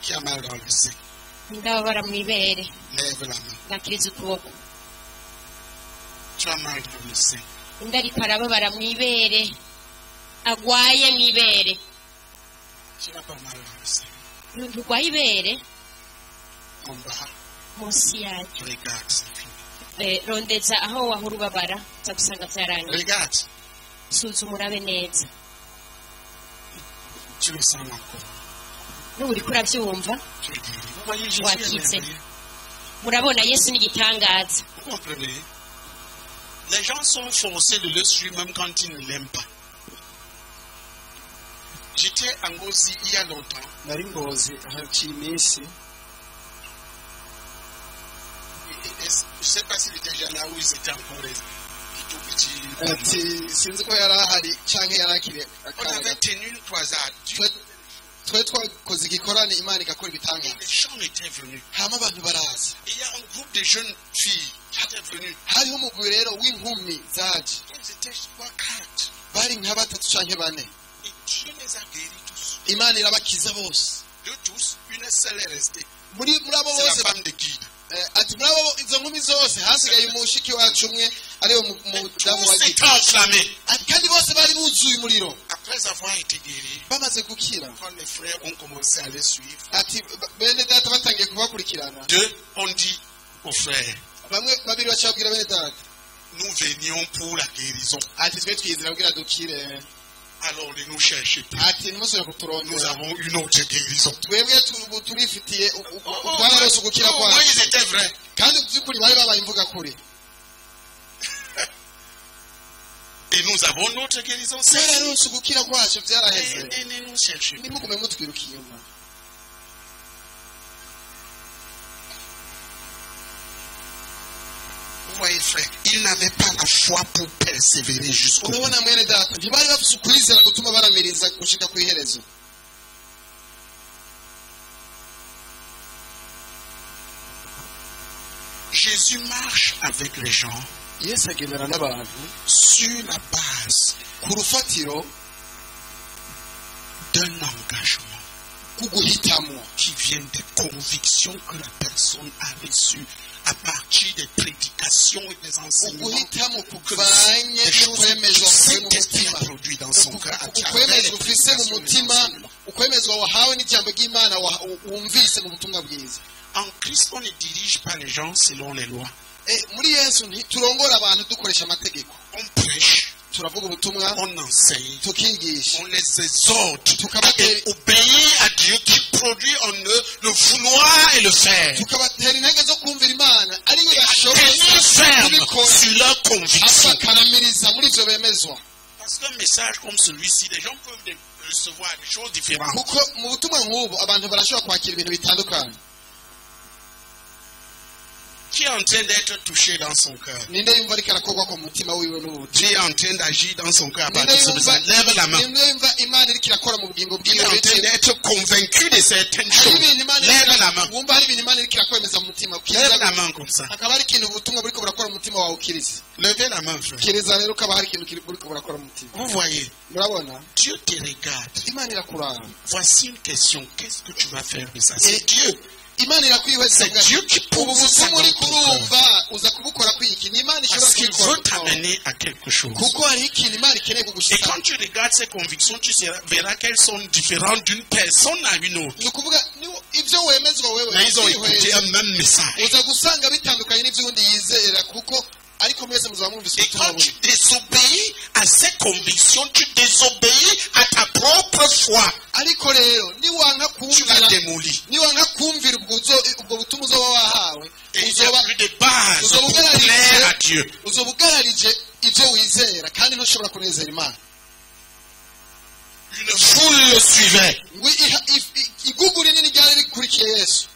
Qui a mal dans le sein, indababara mu ibere lève la main. nakiriza ukuboko Tu as mal dans le sein. undi ariko arababara mu ibere agwaye mu ibere Tu n'as pas mal dans le sein. nturwaye ibere En bas, munsi yaryo regarde sa fille. rondeza aho wahora ubabara uza gusanga byarangiye Regarde, suzuma urabe neza tu le sens encore. n'ubu uriko urabyumva Tu es guéri. Vous voyez, Jésus est Wakitse. merveilleux. murabona yesu n'igitangaza Vous comprenez? Les gens sont forcés de le suivre même quand ils ne l'aiment pas. J'étais à Ngozi il y a longtemps. nari ngozi haciye iminsi Je ne sais pas s'il était déjà là où ils étaient encore tout petits. ati sinzi ko yari ahari canke yari akiri On akana avait tenu une croisade. twari twakoze igikorane imana igakora ibitangaza Les gens étaient venus. hama abantu baraza Et il y a un groupe de jeunes filles qui étaient venues. hariho umugwi rero w'inkumi zaje Ils étaient 3-4. bari nka batatu canke bane Et Dieu les a guéris tous. imana irabakiza bose De tous, une seule est restée. muri abo C'est la bose femme de guide. ati muri abo izo nkumi zose hasigaye umushiki wacu umwe ariwe mudamu Tous wa s'étaient gita enflammés. ati kandi bose bari buzuye umuriro Après avoir été guéris, bamaze gukira quand les frères ont commencé à les suivre, ati bene data batangiye kubakurikirana deux ont dit aux frères, bamwe babiri baca babwira bene data nous venions pour la guérison. ati twe twizera kugira dukire Alors ne nous cherchez plus. ati ntimusubire Nous kuturondera avons une autre guérison. twebwe turifitiye twararose ugukira Moi, kwacu ils étaient vrais. kandi by'ukuri bari babaye imvuga kuri Et nous avons notre guérison. C'est twararose ugukira kwacu byaraheze ne nous cherchez plus. ntimugume mutwiruka inyuma Vous voyez, frère, ils n'avaient pas la foi pour persévérer jusqu'au bout. urabona mwene data ntibari bafite ukwizera gutuma baramiriza gushika ku iherezo Jésus marche avec les gens yesu agendana n'abantu sur la base ku rufatiro d'un engagement k'uguhitamo qui vient des convictions que la personne a reçues à partir des prédications et des enseignements uguhitamo que kuvanye des choses n'ukwemezwa que kuvuye mu Saint-Esprit a mutima produit dans son cœur à travers les ukwemezwa ufise mu prédications et les mutima enseignements. ukwemezwa wahawe n'ijambo ry'imana wumvise mu butumwa bwiza En Christ, on ne dirige pas les gens selon les lois. muri yesu ntiturongora abantu dukoresha amategeko On prêche, turavuga ubutumwa on enseigne, tukigisha on les exhorte tukabatera et obéir à Dieu qui produit en eux le vouloir et le faire. tukabatera intege zo kumvira imana ariyo Tenir yashoboye ferme kubikora sur leurs convictions. akaramiriza muri ibyo bemezwa Parce qu'un message comme celui-ci, les gens peuvent recevoir des choses différentes. kuko mu butumwa nk'ubu abantu barashobora kwakira ibintu bitandukanye Qui est en train d'être touché dans son cœur? ninde yumva ariko arakorwa ku mutima wiwe n'ubuti Qui est en train d'agir dans son cœur à ninde partir de ce message? Lève la main. yumva imana iriko irakora mu bugingo Qui est bwiwe en train d'être convaincu de certaines hari choses? ibintu imana Lève la main. wumva hari ibintu imana iriko irakwemeza mu mutima Lève la main comme ça. hakaba hari ikintu ubutumwa buriko burakora mu mutima wawe ukiriza Levez la main, frère. kiriza rero ukaba hari ikintu buriko burakora mu mutima Vous voyez, murabona Dieu te regarde. imana irakuraba Voici une question. Qu'est-ce que tu vas faire de ça? C'est Dieu. imana irakwihweza C'est Dieu qui ubu pose ça butumwa dans uri ton cœur. kurumva uza kubukora kwiki ni imana ishobora Parce qu'il kubikora veut t'amener à quelque chose. kuko hariho ikintu imana ikeneye Et kugushika quand tu regardes ces convictions, tu verras qu'elles sont différentes d'une personne à une autre. ni ukuvuga ibyo wemezwa wewe Mais ils ont écouté ukwihweza, un même message. uza gusanga bitandukanye n'iby'undi yizera kuko ariko mwese muzaba mwumvise Et ubutumwa quand tu bumwe désobéis à ces convictions, tu désobéis à ta propre foi. ariko rero niwanka Tu vas kumvira démolir. niwanka kumvira ubwo butumwa uzoba wahawe Et il n'y a uzoba plus de base uzoba pour plaire à Dieu. uzoba ugararije ibyo wizera kandi ntushobora kunezera imana Une foule le suivait. ngo igugu rinini ryari rikurikiye yesu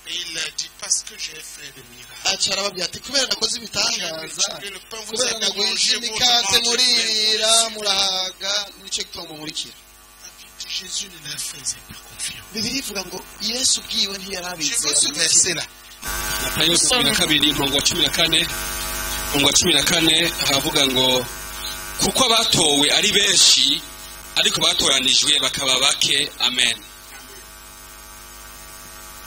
Et il a dit, parce que j'ai fait des miracles. aca arababwira ati kubera nakoze ibitangaza multiplié le pain, vous kubera avez nagwije mangé, vous imikate mangez muririra plein. murahaga nicyo gituma mumurikira Jésus ne leur faisait pas confiance. bibiri ivuga ngo yesu ubwiwe Je ntiyarabizera veux ce verset-là. matayo 12 umurongo wa 14 umurongo wa 14 haravuga ngo kuko abatowe ari benshi ariko batoranijwe bakaba bake amen.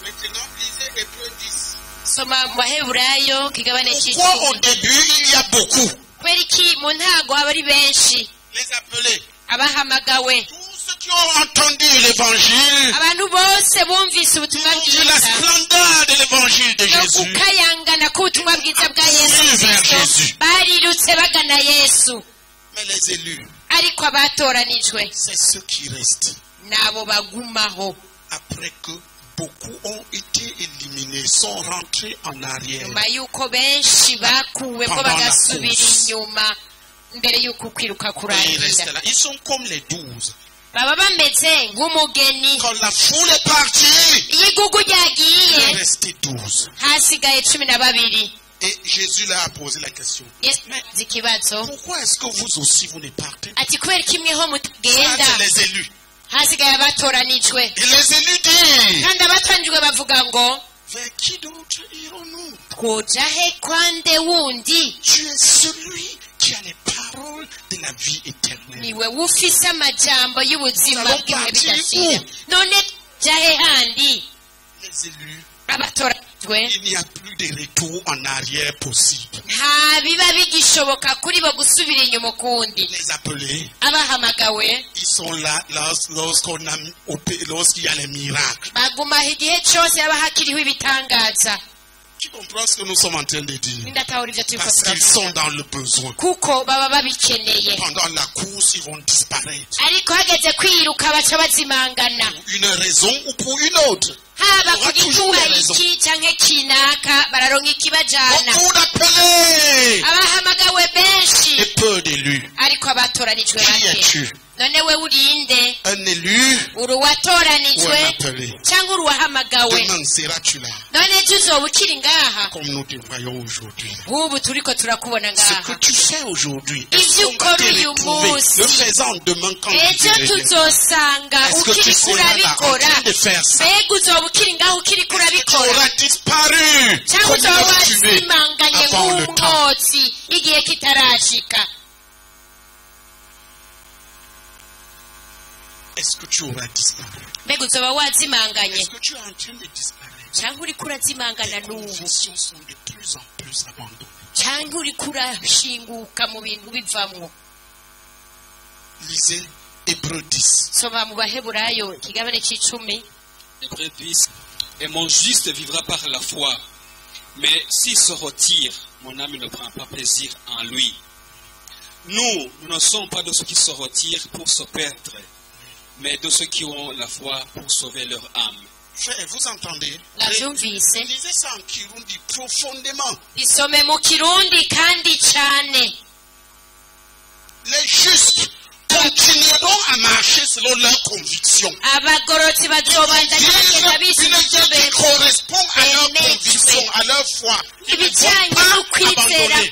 Maintenant, lisez Hébreux 10. soma mu baheburayo kigabane Pourquoi au début il y a beaucoup? kubera iki mu ntango haba ari benshi Les appelés. abahamagawe Tous ceux qui ont entendu l'évangile, abantu bose bumvise ubutumwa de la bwiza splendeur de l'évangile de no Jésus, gukayangana k'ubutumwa bwiza bwa yesu Oui, vers kristo Jésus. barirutse bagana yesu mais les élus, ariko abatoranijwe c'est ceux qui restent. n'abo bagumaho Après que beaucoup ont été éliminés, sont rentrés en arrière. nyuma y'uko benshi bakuwemo Pendant la bagasubira course. inyuma mbere y'uko kwiruka Et ils kurangira restent là. Ils sont comme les 12. baba bameze nk'umugeni Quand la foule est partie, iyo igugu il est ryagiye resté 12. hasigaye 12. Et Jésus leur a posé la question. yesu azi ikibazo Pourquoi est-ce que vous aussi vous ne partez pas? ati kubera kimwe ho Ça, mutagenda c'est les élus. hasigaye abatoranijwe Et les élus disent, kandi abatoranijwe bavuga ngo vers qui d'autre irons-nous? twoja he kwande wundi Tu es celui qui a les paroles de la vie éternelle. niwe wufise amajambo y'ubuzima Allons bw'ibihe partir bidashira où? none ja he handi Les élus, abatoranijwe il n'y a plus de retour en arrière possible. nta biba bigishoboka kuri bo gusubira inyuma ukundi Les appelés, abahamagawe ils sont là lorsqu'il y a les miracles. bagumaho igihe cyose haba hakiriho ibitangaza Tu comprends ce que nous sommes en train de dire? nindatahura ibyo turiko Parce qu'ils turavuga sont dans le besoin. kuko baba babikeneye Pendant la course, ils vont disparaître. ariko hageze kwiruka baca bazimangana Pour une raison ou pour une autre. haba Aura ku toujours gikuba des raisons. iki canke kinaka bararonka ikibajana Beaucoup d'appelés abahamagawe benshi et peu d'élus. ariko abatoranijwe Qui bake es-tu? none we urinde Un élu uri ou uwatoranijwe un appelé? cyangwa uri uwahamagawe Demain seras-tu là? none ejo uzoba ukiri ngaha Comme nous te voyons aujourd'hui. ubu turiko turakubona Ce que ngaha tu fais aujourd'hui, If est-ce you qu'on va te come, you retrouver? must. Le faisant demain quand tu ejo te reviens. tuzosanga Est-ce que tu ukiriko seras là en urabikora train de faire ça? mbega uzoba ukiri ngaho ukiriko Tu urabikora auras disparu cyangwa comme uzoba une fumée wazimanganye avant le temps. nk'umwotsi igihe kitarashika Est-ce que tu auras disparu? mbega uzoba wazimanganye Est-ce que tu es en train de disparaître? cyangwa uriko urazimangana Tes n'ubu convictions sont de plus en plus abandonnées. cyangwa uriko urashinguka mu bintu bivamwo Lisez Hébreux 10. soma mu baheburayo ikigabane c'icumi Hébreux 10. Et mon juste vivra par la foi. Mais s'il se retire, mon âme ne prend pas plaisir en lui. Nous ne sommes pas de ceux qui se retirent pour se perdre, mais de ceux qui ont la foi pour sauver leur âme. Frère, vous entendez? navyumvise Lisez ça en Kirundi profondément. isome mu kirundi kandi cane Les justes continueront à marcher selon leurs convictions. abagorotsi bazobandanya bagenda Une bishima vie ivyo qui correspond à leur Amen. conviction, à leur foi. Ils ne ibijanye vont pas n'ukwizera abandonner.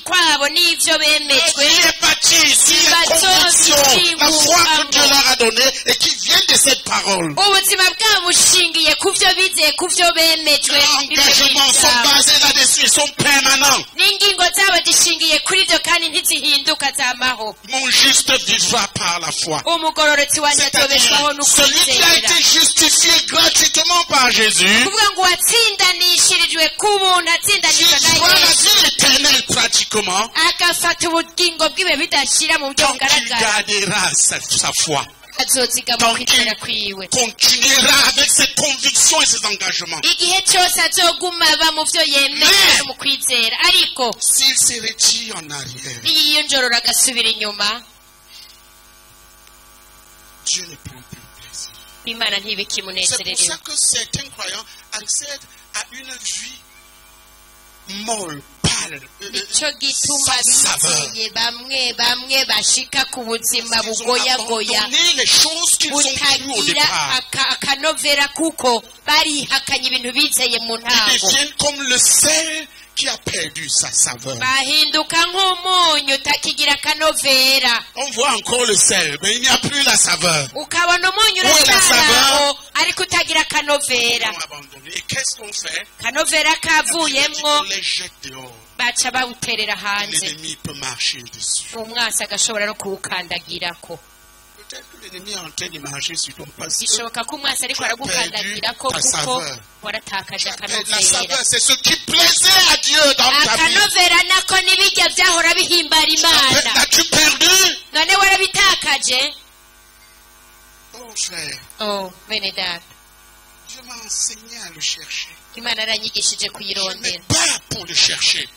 kwabo n'ivyo bemejwe Qui est bâti, si les convictions, la foi que Dieu leur a donnée et qui vient de cette parole. ubuzima bwabo bushingiye ku vyo bizeye ku vyo bemejwe Leurs engagements sont basés là-dessus, ils sont permanents. n'ingingo zabo zishingiye kuri vyo kandi ntizihinduka zamaho Mon juste vivra par la foi. umugororotsi wanjye atobeshwaho C'est-à-dire, celui qui a n'ukwizera été justifié gratuitement par Jésus, kuvuga ngo watsindanishirijwe ku buntu qui atsindanishwa na voit la yesu vie éternelle pratiquement, agafata ubugingo bwiwe bidashira mu buryo tant qu'il bugaragara gardera sa foi, azozigama tant ukwizera qu'il kwiwe continuera avec ses convictions et ses engagements. igihe cyose azoguma aba mu vyo yemera no mu kwizera ariko S'il se retire en arrière, niyiyonjorora agasubira inyuma Dieu ne prend plus plaisir. imana C'est pour ntibikimunezererewe ça que certains croyants accèdent à une vie molle, pâle, nicyo gituma sans saveur. bizeye bamwe bashika ku buzima Ils ont bugoyagoya abandonné les choses qu'ils ont crues au butagira départ. akanovera kuko barihakanye ibintu bizeye mu Ils ntango deviennent comme le sel qui a perdu sa saveur. bahinduka nk'umunyu utakigira akanovera On voit encore le sel, mais il n'y a plus la saveur. ukabona umunyu Où est la uracyaraho saveur? ariko utagira Ils akanovera ont abandonné. Et qu'est-ce qu'on fait? akanovera kavuyemwo On les jette dehors. baca bawuterera hanze L'ennemi peut marcher dessus. umwasi agashobora no kuwukandagirako Peut-être que l'ennemi est en train de marcher sur ton parce que bishoboka ko umwasi ariko aragukandagirako ta kuko saveur. waratakaje la akanovera saveur, c'est ce qui plaisait à Dieu dans ta vie. akanovera nako n'ibirya byahora bihimbara imana L'as-tu perdu? none warabitakaje Oh frère, oh bene data Dieu m'a enseigné à le chercher. imana yaranyigishije Je me kuyirondera bats pour le chercher.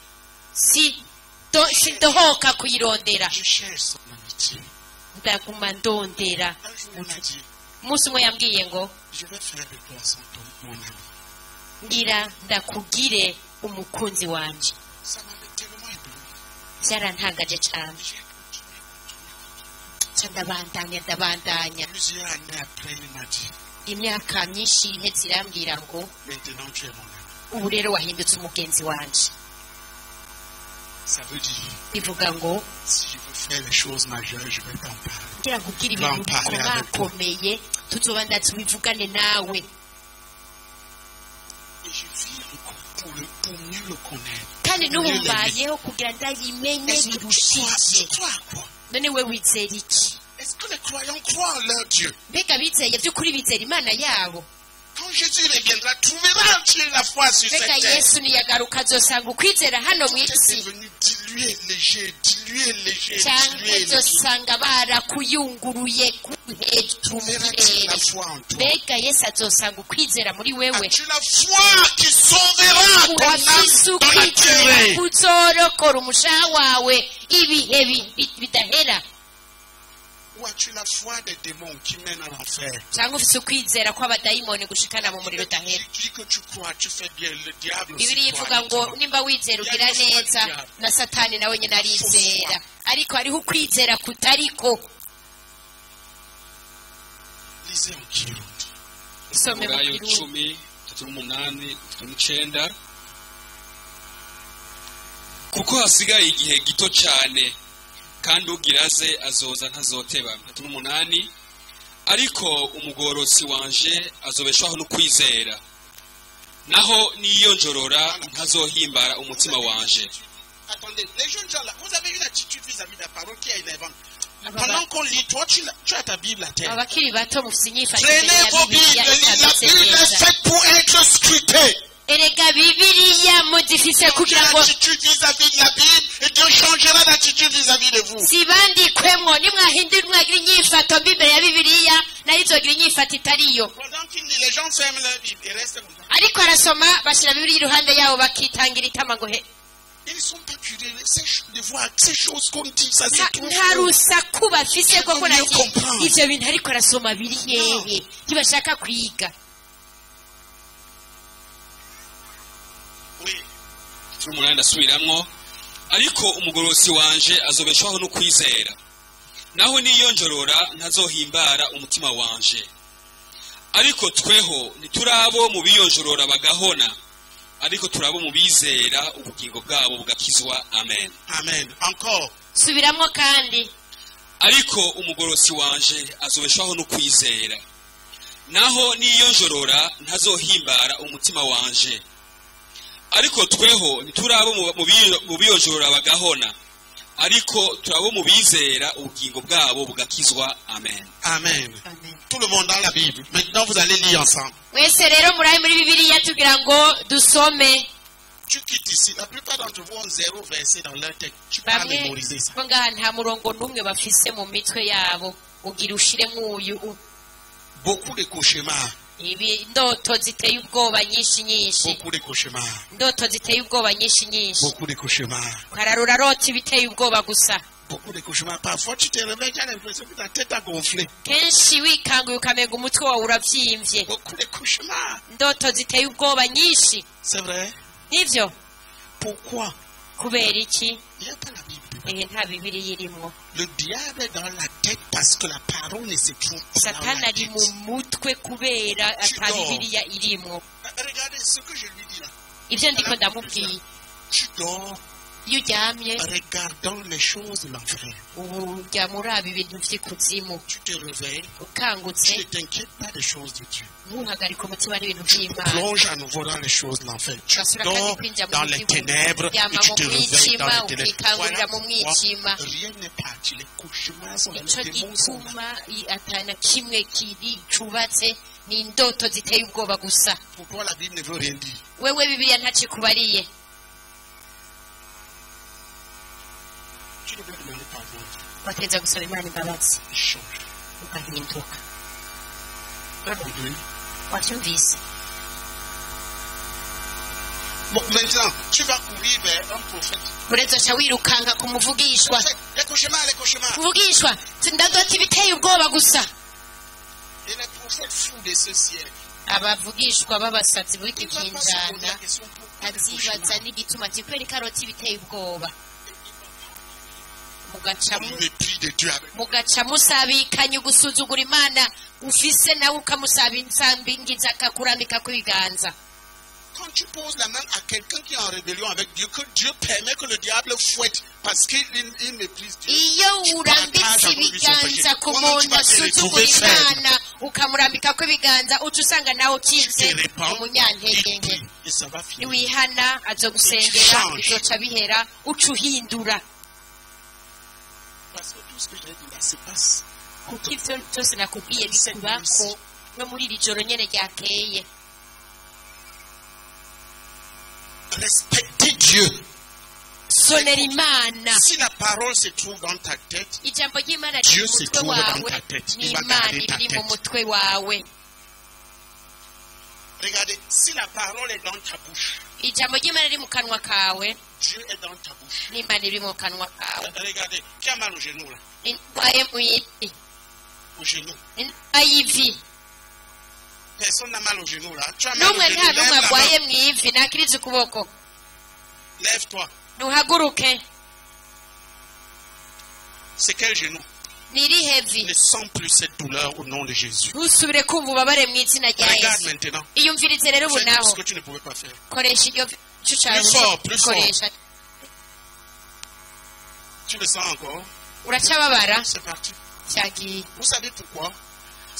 sindohoka kuyirondera Je cherche son amitié. ndaguma ndondera Un jour, on m'a dit, umunsi umwe yambwiye ngo je vais faire de toi mon ami. ngira ndakugire umukunzi wanje Ça m'avait tellement ébloui. byarantangaje cyane J'ai continué. nca ndabandanya Plusieurs années après, il m'a dit, imyaka myinshi ihetse irambwira ngo maintenant tu es mon ami. ubu rero wahindutse umugenzi wanje Ça veut dire, bivuga ngo si je veux faire les choses majeures, je vais t'en parler. kugira ngo ubwire ibintu bikomakomeye tuzoba ndazibivugane nawe Et je vis encore pour mieux le connaître. kandi Pour mieux n'ubu l'aimer. mbayeho kugira ndabimenye Est-ce que tu birushije crois à quoi? none we wizera iki Est-ce que les croyants croient en leur Dieu? mbega bizeye by'ukuri bizera imana yabo Quand Jésus reviendra, trouveras-tu la foi sur mbega cette terre? yesu niyagaruka azosanga ukwizera hano mu Peut-être isi c'est venu diluer léger, cyangwa azosanga barakuyunguruye hejuru mu Trouveras-tu la kirere foi en toi? mbega yesu azosanga ukwizera muri wewe As-tu la foi qui sauvera ton urafise âme dans la ukwizera durée? kuzorokora umushaha wawe ibihe bidahera Ou as-tu la foi des démons qui mènent à l'enfer? cyangwa ufise ukwizera kw'abadayimoni gushikana mu muriro udahera Tu dis que tu crois, tu fais bien, le diable aussi bibiri croit ivuga en ngo toi. nimba wizera ugira neza na satani nawe nyine arizera ariko hariho ukwizera kutariko Lisez en Kirundi. isome mu Burayo kirundi 10:8 9 kuko hasigaye igihe gito cyane kandi ugira aze azoza ntazoteba 8 ariko umugorosi wanje azobeshwaho no kwizera naho niyo njorora ntazohimbara umutima wanje. Attendez, les jeunes gens là, vous avez une attitude vis-à-vis de la parole qui est énervante. Pendant qu'on lit, toi, tu as ta Bible à terre. abakiri bato mufise inyifato imbere Prenez ya vos bibiliya Bibles, la itabitse Bible est neza faite pour être scrutée. erega bibiliya muzifise kugira ngo L'attitude vis-à-vis de la Bible et Dieu changera l'attitude vis-à-vis de vous. zibandikwemwo nimwahindura mwagira inyifato mbi imbere ya bibiliya nayo izogira inyifato itariyo Pendant qu'il lit, les gens ferment leur Bible et restent comme ça. ariko arasoma bashyira bibiliya iruhande yabo bakitangira itama ngo he Ils ne sont pas curieux de voir ces choses qu'on dit, ça c'est tout. nta rusaku bafise koko Mieux nati comprendre. ivyo bintu ariko arasoma biri hehe ntibashaka kwiga Oui. 8 ndasubiramwo ariko umugorosi wanje azobeshwaho no kwizera naho niyo njorora ntazohimbara umutima wanje. Ariko tweho niturabo mu biyonjorora bagahona ariko turabo mu bizera ubugingo bwabo bugakizwa. Amen. Amen. Encore. subiramwo kandi ariko umugorosi wanje azobeshwaho no kwizera naho niyo njorora ntazohimbara umutima wanje. Ariko tweho niturabo mu biyonjorora bagahona ariko turabo mu bizera ubugingo bwabo bugakizwa. Amen. Amen. Tout le monde dans la Bible. Maintenant, vous allez lire ensemble. mwese rero murabe muri bibiliya tugira ngo dusome Tu quittes ici. La plupart d'entre vous ont 0 verset dans leur tête. Tu peux pas bamwe mémoriser ça. bo ngaha nta murongo n'umwe bafise mu mitwe yabo ugira ushiremo uyu Beaucoup de cauchemars. ibi indoto ziteye ubwoba nyinshi nyinshi Beaucoup de cauchemars. indoto ziteye ubwoba nyinshi nyinshi Beaucoup de cauchemars. ukararura rota ibiteye ubwoba gusa Beaucoup de cauchemars. Parfois, tu te réveilles, tu as l'impression que ta tête a gonflé. kenshi wikanguye ukamenga umutwe wawe uravyimbye Beaucoup de cauchemars. indoto ziteye ubwoba nyinshi C'est vrai. nivyo Pourquoi? kubera iki Il n'y a pas la Bible. nta bibiliya irimwo Le diable est dans la tête parce que la parole ne se trouve pas dans satani la ari tête. mu mutwe kubera ata bibiliya irimwo Regardez ce que je lui dis là. ivyo ndiko ndamubwiye Tu dors iyo uryamye regardant les choses de l'enfer. uryama uraba ibintu vy'ikuzimu Tu te réveilles, ukangutse tu ne t'inquiètes pas des choses de Dieu. ntuhagarike umutima n'ibintu Tu vy'imana plonges à nouveau dans les choses de l'enfer. Tu ugasubira kandi dors kwinjira dans mu les gihugu ténèbres et uryama tu mu te réveilles mwijima dans les ténèbres. ukikangurira mu Voilà mwijima pourquoi rien n'est parti. Les cauchemars sont là, ico les démons sont là. gituma atana kimwe kiri cubatse ni indoto ziteye ubwoba gusa Pourquoi la Bible ne veut rien dire? wewe bibiliya ntacikubariye Tu devrais demander pardon. watenza gusaba imana imbabazi Il change. ugahinduka Oui. wavyumvise Bon, maintenant, tu vas courir vers un prophète. urezoca wirukanka ku muvugishwa Les cauchemars, les cauchemars. muvugishwa ndadota ibiteye ubwoba gusa Et les prophètes fous de ce siècle. abavugishwa b'abasazi Il b'iki ne va pas se poser kinjana la question pourquoi les azibaza cauchemars. n'igituma ati kubera ko arota ibiteye ubwoba mugaca Comme mépris de Dieu avec. mugaca musabikanya ugusuzugura imana ufise nawe ukamusabingiza akakurambika kw'ibiganza. Quand tu poses la main à quelqu'un qui est en rébellion avec Dieu, que Dieu permet que le diable fouette parce qu'il méprise Dieu. iyo urambitse ibiganza ku muntu asuzugura imana ukamurambika kw'ibiganza uca usanga nawe ukize umunyantege. niwihana azogusengera bizoca bihera uca uhindura. kuko ivyo byose nakubwiye bikubako no muri iri joro nyene ryakeye. Respectez Dieu. sonera imana. Si la parole se trouve dans ta tête, ijambo ry'imana Dieu riri mu se mutwe trouve dans wawe ta tête. Il va n'imana garder ta iri mu tête. mutwe wawe. Regardez, si la parole est dans ta bouche, ijambo ry'imana riri mu kanwa kawe Dieu est dans ta bouche. n'imana iri mu kanwa kawe. Regardez, qui a mal au genou là? indwaye mu ivi, Au genou. indwaye ivi. Personne n'a mal au genou là. Tu as mal au n'umwe genou, nta lève n'umwe la arwaye main. mu ivi nakiriza ukuboko. Lève-toi. ntuhaguruke. C'est quel genou? ni irihe vi? Ne sens plus cette douleur au nom de Jésus. ntusubire kumva ububabare mu izina rya Regarde yesu. maintenant. iyumvirize rero ubu Fais tout ce naho que tu ne pouvais pas faire. koresha iryo cyo cyawe Plus fort, plus fort. koresha. Tu le sens encore? uracababara C'est parti. cyagiye. Vous savez pourquoi?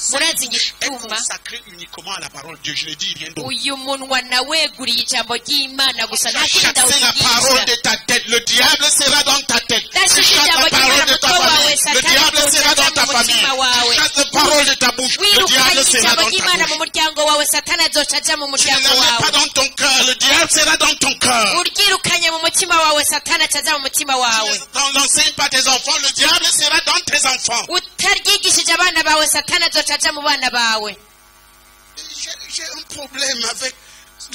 murazi Est igituma consacré uniquement à la parole de Dieu. Je l'ai dit, il vient d'autre. uyu munwa naweguriye ijambo ry'imana gusa nta kindi Chasser la parole ndawusigisha. de ta tête. Le diable sera dans ta tête. That's Tu it, chasses diable, la parole diable, de ta diable, famille. Satan, Le diable Satan, sera dans ta Satan, famille. Satan, Satan, Tu chasses la parole de ta bouche. Le wirukanye diable sera ijambo dans ry'imana ta mu bouche. muryango wawe satani azoca aja mu Tu ne muryango la mets pas wawe. dans ton cœur. Le diable sera dans ton cœur. uryirukanye mu mutima wawe satani aca aja mu mutima wawe. Tu n'enseignes pas tes enfants. Le diable sera dans tes enfants. utaryigishije abana bawe satani azoca aja mu bana bawe. J'ai un problème avec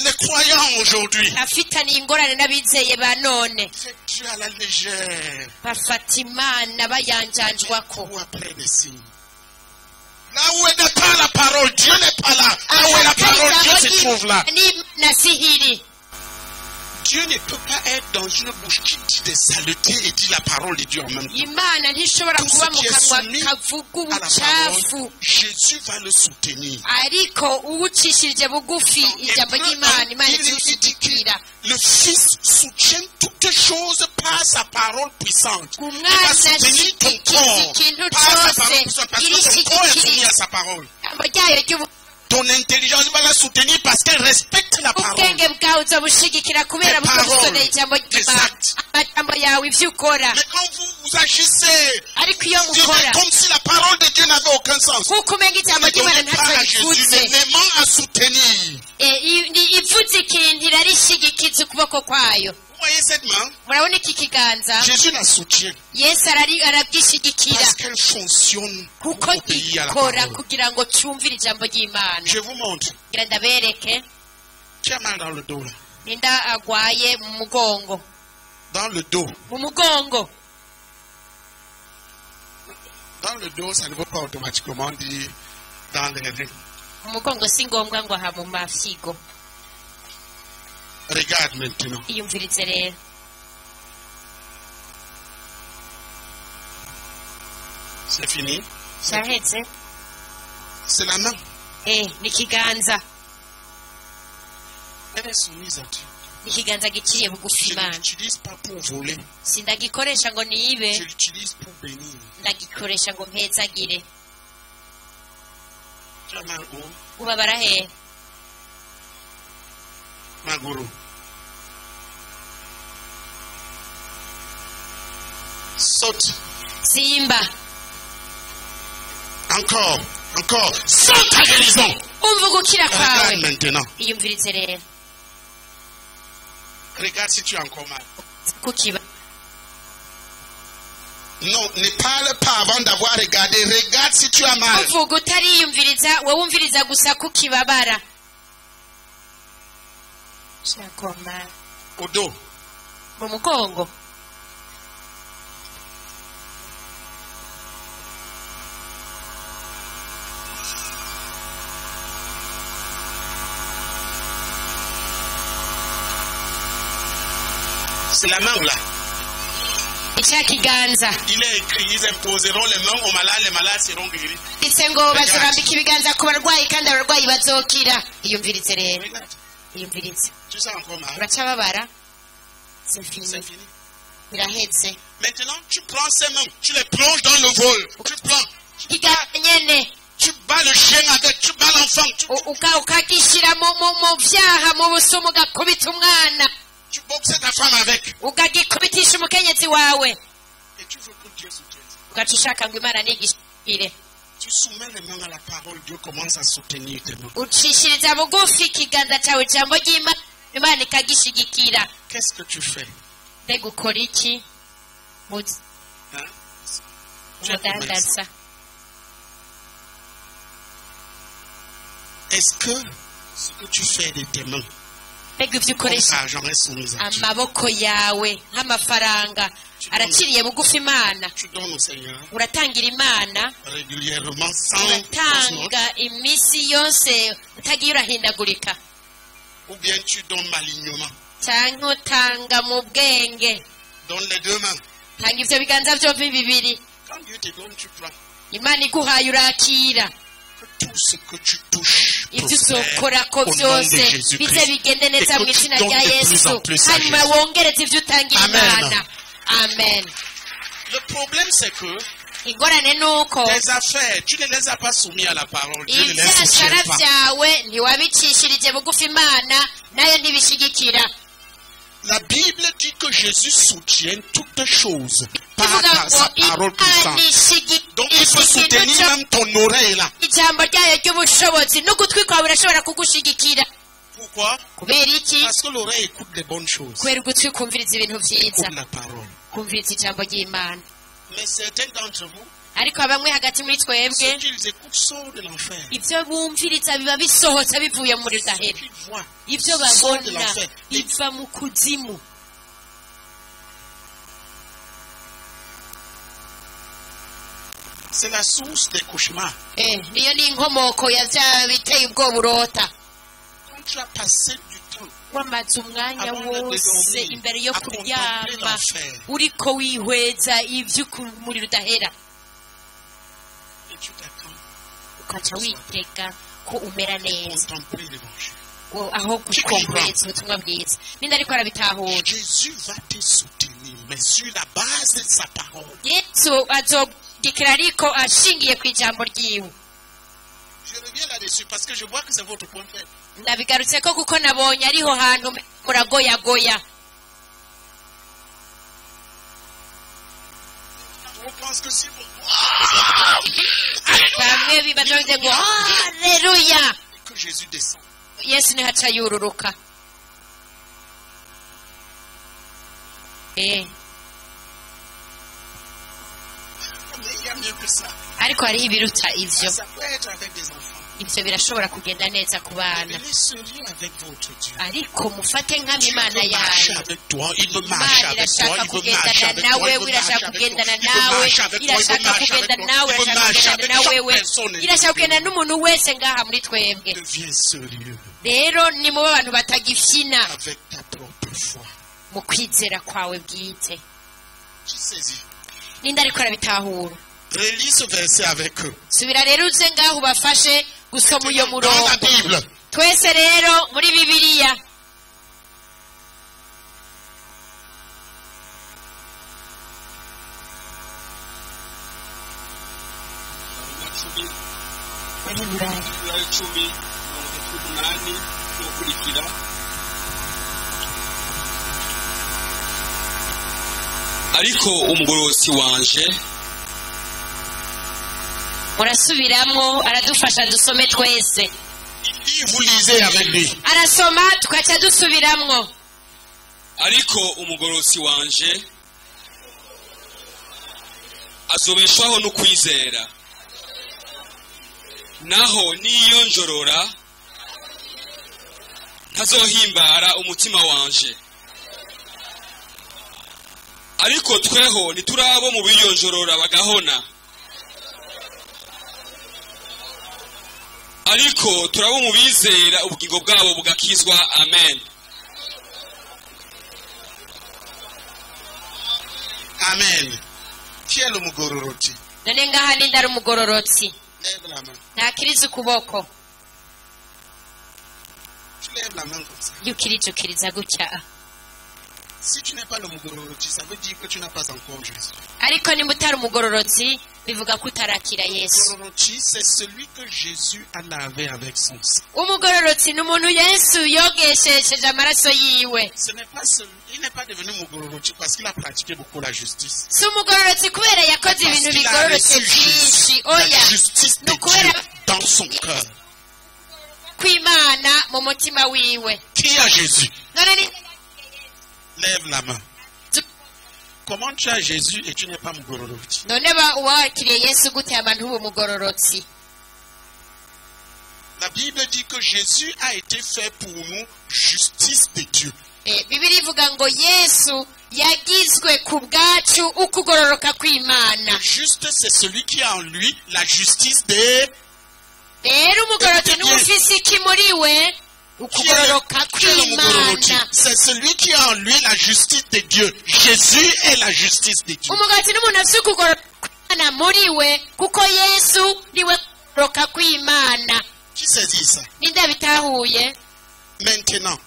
les croyants aujourd'hui. afitaniye ingorane n'abizeye ba none C'est Dieu à la légère. bafata imana bayanjanjwako. Ou après des signes. Là où n'est pas la parole, Dieu n'est pas là. Là où est la parole, Dieu se trouve là. n'imana sihiri. Dieu ne peut pas être dans une bouche qui dit des saletés et dit la parole de Dieu en même temps. imana ntishobora Tout kuba ce mu qui est kanwa soumis kavuga à la parole, ubucafu. Jésus va le soutenir. ariko uwucishirije bugufi ijambo ry'imana imana Il dit iziwushigikira. que le Fils soutient toutes choses par sa parole puissante. Il va umwana soutenir ton ashyigikiza corps ikintu par sa parole cyose puissante parce que ton corps est soumis irishigikira à sa parole. ijambo ryayo ry'ubu. Ton intelligence va la soutenir parce qu'elle respecte la parole. ubwenge bwawe uzabushigikira kubera Tes paroles, buzobusonera ijambo tes ry'imana. actes. amajambo yawe ibyo ukora. Mais quand vous agissez, ariko iyo Dieu mukora fait comme si la parole de Dieu n'avait aucun sens. nk'uko umenga ijambo Ne ry'imana donnez pas ntacyo à Jésus rivuze. l'élément à soutenir. ivuze ikintu irarishigikiza ukuboko kwayo. Vous voyez cette main? murabona iki kiganza Jésus la soutient yesu arabyishigikira parce qu'elle fonctionne pour kuko obéir à la ikora parole. kugira ngo cyumvire ijambo ry'imana. Je vous montre. ngira ndabereke Tu as mal dans le dos là. ninda agwaye mu mugongo. Dans le dos. mu mugongo Dans le dos, ça ne veut pas automatiquement dire dans les reins. mu mugongo si ngombwa ngo aha mu mafyigo. Regarde maintenant. iyumvirize rero C'est fini. cyahetse. C'est la main. ni ikiganza. Elle est soumise à Dieu. ni ikiganza giciye bugufi Je ne imana. l'utilise pas pour voler. sindagikoresha ngo nibe, Je l'utilise pour bénir. ndagikoresha ngo mpezagire. Tu as mal où? ubabara hehe? Maguru. Saute. simba. Encore. Encore. Sans ta guérison. umva ugukira kwawe. Regarde maintenant. iyumvirize rero Regarde si tu as encore mal. kukiba. Non, ne parle pas avant d'avoir regardé. Regarde si tu as mal. uvuga utariyumviriza wowe umviriza gusa kukibabara. cyakoma Au dos. mu mugongo. C'est la main ou là? icya kiganza Il est écrit, ils imposeront les mains aux malades, les malades seront guéris. ndetse ngo bazorambika ibiganza ku barwayi kandi abarwayi bazokira. Iyumviritse rero, Regarde, iyumviritse. tu sens encore mal. Uracababara? C'est fini. C'est fini. Birahetse. Maintenant, tu prends ces mains, tu les plonges dans le vol. Tu prends, Kiganza nyene tu bats le chien avec, tu bats l'enfant, ukakishyira mu byaha mu busumu ugakubita umwana tu boxes ta femme avec. ukagikubitisha umukenyezi wawe Et tu veux que Dieu soutienne. ugaca ushaka ngo imana nigishire. Tu soumets les mains à la parole, Dieu commence à soutenir tes mains. ucishiriza bugufi ikiganza cyawe ijambo ry'imana imana ikagishigikira. Qu'est-ce que tu fais? mbega ukora iki Hein? Tu es commerçant. umudandaza? Est-ce que ce que tu fais de tes mains, mbega ibyo comme ukoresha ça, j'en ai soumis à Dieu. amaboko yawe nk'amafaranga araciriye bugufi imana? Tu donnes au Seigneur uratangira imana régulièrement sans uratanga iminsi yose utagiye urahindagurika, ou bien tu donnes malignement. cyangwa utanga mu bwenge? Donne les deux mains. tanga ibyo biganza byombi bibiri. Quand Dieu te donne, tu prends. imana iguhaye urakira. Que tout ce que tu touches ibyo prospère uzokora ko au nom de byose bize Jésus-Christ. bigende neza Et mu que tu izina donnes rya de plus yesu, en plus à hanyuma Jésus. wongereze ibyo utangira Amen. imana. amen. Le problème, c'est que ingorane ni uko tes affaires, tu ne les as pas soumis à la parole. Dieu ne les ibyashara soutient pas. byawe ntiwabicishirije bugufi imana nayo ntibishigikira. La Bible dit que Jésus soutient toutes choses par ivuga ngo sa parole imana puissante. Donc il peut soutenir ishigikira même ton oreille là. ijambo ryayo ry'ubushobozi n'ugutwi kwawe birashobora kugushigikira. Pourquoi? kubera iki? Parce que l'oreille écoute des bonnes choses. kubera ugutwi kumviriza ibintu byiza, Écoute la parole. kumviriza ijambo ry'imana. Mais certains d'entre vous, ariko bamwe hagati muri ce twebwe qu'ils écoutent sort de l'enfer. ibyo bumviriza biba bisohotse bivuye muri Ce dahera. qu'ils voient ibyo sort de babona l'enfer. biva mu kuzimu. C'est la source des cauchemars. niyo ni inkomoko ya bya biteye ubwoba urota. Quand tu as passé du temps wamaze umwanya avant de wose dormir, imbere yo à contempler kuryama l'enfer, uriko wihweza iby'umuriro udahera, et tu t'attends ukaca witega ko umera à neza contempler l'évangile. aho gukomeza ubutumwa bwiza. ninde ariko arabitahura? Jésus va te soutenir, mais sur la base de sa parole. yesu azogikira ariko ashingiye ku ijambo ryiwe. Je reviens là-dessus parce que je vois que c'est votre point faible. ndabigarutse ko kuko nabonye ariho hantu muragoyagoya. On pense que si vous... bamwe bibaza bavuze ngo haleluya, que Jésus descend. yesu niho aca yururuka. Mais il y a mieux que ça. ariko hariho ibiruta ivyo. Ça peut être avec des enfants. ibyo birashobora kugenda neza ku bana, Venez sérieux avec votre Dieu. ariko mufate nk'aho Dieu imana veut marcher yawe. avec toi, il veut marcher imana avec toi, irashaka il veut marcher kugendana avec toi, nawe, il veut irashaka marcher avec kugendana toi, il veut nawe, marcher avec toi, il veut irashaka marcher avec kugendana toi, nawe, il veut irashaka marcher kugendana avec na chaque wewe, personne. irashaka kugendana n'umuntu wese ngaha muri twebwe. Deviens sérieux rero ni mu bantu batagifyina avec ta propre foi. mu kwizera kwawe bwite. Tu saisis. ninde ariko arabitahura? Relis ce verset avec eux. subira rero uze ngaho ubafashe gusoma uyo Dans la murongo. Bible, twese rero muri bibiliya Iburayi 10:38 n'ukurikira. ariko umugorosi wanje murasubiramo aradufasha dusome twese. il dit, vous lisez avec lui. arasoma tugaca dusubiramwo. ariko umugorosi wanje azobeshwaho no kwizera, naho niyo njorora ntazohimbara umutima wanje. ariko tweho niturabo mu biyonjorora bagahona, ariko turabo mu bizera ubugingo bwabo bugakizwa. Amen. Amen. Qui est le Mugororoti? none ngaha ninde ari umugororotsi Lève la main. ntakiriza ukuboko Tu lèves la main comme ça. iyo ukirije ukiriza gutya Si tu n'es pas le Mugororoti, ça veut dire que tu n'as pas encore Jésus. ariko nimba utari umugororotsi bivuga ko utarakira yesu Mugororoti, c'est celui que Jésus a lavé avec son sang. umugororotsi ni umuntu yesu yogeshesheje amaraso yiwe Ce n'est pas il n'est pas devenu Mugororoti parce qu'il a pratiqué beaucoup la justice. si umugororotsi kubera yakoze Parce ibintu qu'il a bigororotse reçu byinshi la oya justice ni de ukubera Dieu dans son cœur. kw'imana mu mutima wiwe Qui a Jésus? none ni Lève la main. Comment tu as Jésus et tu n'es pas Mugororoti? none wakiriye yesu gute abantu ubu mugororotsi La Bible dit que Jésus a été fait pour nous justice de Dieu. bibiri ivuga ngo yesu yagizwe ku bwacu ukugororoka kw'imana Le juste, c'est celui qui a en lui la justice de... rero umugororotsi niwe ufise iki muri we ukugororoka Qui est le Mugororoti? kw'imana C'est celui qui a en lui la justice de Dieu. Jésus est la justice de Dieu. umugororotsi ni umuntu afise ukugororoka kw'imana muri we kuko yesu niwe kugororoka kw'imana Qui saisit ça? ninde bitahuye Maintenant,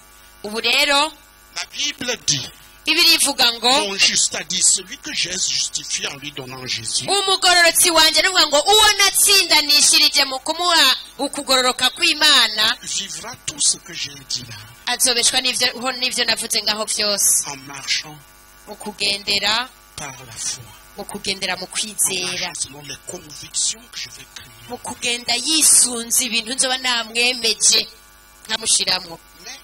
ubu rero la Bible dit, bibiri ivuga ngo mon juste a dit, celui que j'ai justifié en lui donnant Jésus, umugororotsi wanjye ni ukuvuga ngo uwo natsindanishirije mu kumuha ukugororoka kw'imana vivra tout ce que j'ai dit là, azobeshwa n'ivyo navuze ngaho vyose en marchant mu kugendera par la foi, mu kugendera mu en kwizera marchant selon les convictions que je vais créer. mu kugenda yisunze ibintu nzoba namwemeje nkamushiramwo Mais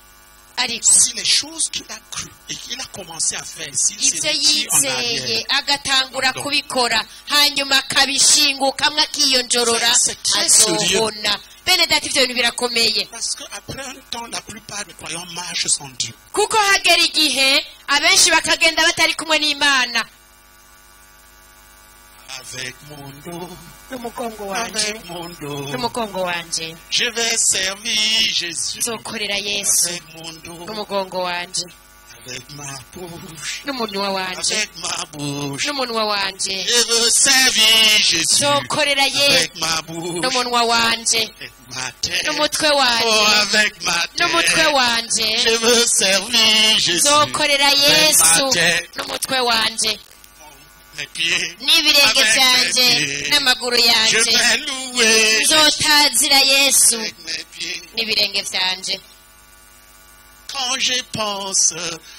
ariko si les choses qu'il a cru et qu'il a commencé à faire, s'il ivyo s'est dit en yizeye arrière, agatangura kubikora hanyuma akabishingukamwo akiyonjorora C'est très sérieux. azobona bene data ivyo bintu birakomeye parce qu'après un temps, la plupart des croyants marchent sans Dieu. kuko hagera igihe abenshi bakagenda batari kumwe n'imana Avec mon dos, n'umugongo wanje avec mon dos, n'umugongo wanje je vais servir Jésus. nzokorera yesu Avec mon dos, n'umugongo wanje avec ma bouche, n'umunwa wanje avec ma bouche, n'umunwa wanje je veux servir Jésus. nzokorera yesu Avec ma bouche, n'umunwa wanje avec ma tête, n'umutwe oh, wanje avec ma n'umutwe tête, wanje je veux servir Jésus. nzokorera Avec yesu ma tête, n'umutwe wanje mes pieds, n'ibirenge avec byanje mes pieds, n'amaguru je yanje vais louer Jésus. nzotazira yesu Avec mes pieds. n'ibirenge byanje Quand je pense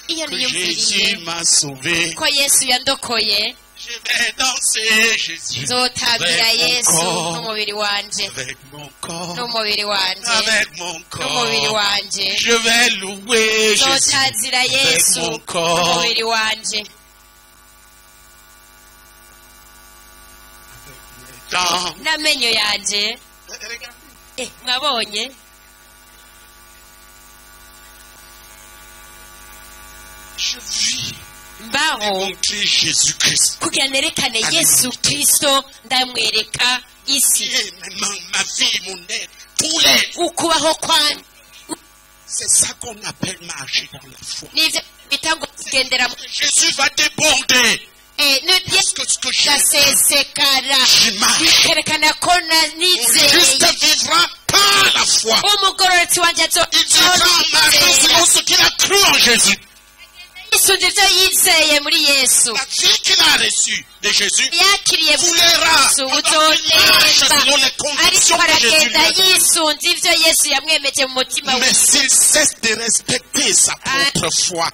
iyo que niyumviriye Jésus m'a sauvé, ko yesu yandokoye je vais danser Jésus. nzotabira Avec mon yesu corps, n'umubiri wanje avec mon corps, n'umubiri wanje avec mon n'umubiri corps, wanje je vais louer Jésus. nzotazira yesu mon corps. n'umubiri wanje Dans... n'amenyo yanje mwabonye Je vis mbaho montrer Jésus-Christ. kugira nerekane Amen. yesu kristo ndamwereka isi Et maintenant, ma vie, mon être, tous les... ukubaho kwanje C'est ça qu'on appelle marcher dans la foi. n'ivyo bita ngo kugendera mu Jésus va déborder. n'ibyo Parce que ce que j'ai gasesekara je marche. bikerekana ko Mon juste nizeye vivra par la foi. umugororotsi wanje Il vivra en marchant selon ce qu'il a cru en Jésus. yisunze ivyo yizeye muri yesu La vie qu'il a reçue de Jésus yakiriye voulera yesu marche uzotemba selon les ariko convictions que Jésus lui aragenda a données. yisunze ivyo yesu yamwemeje mu mutima Mais we s'il cesse de respecter sa propre foi,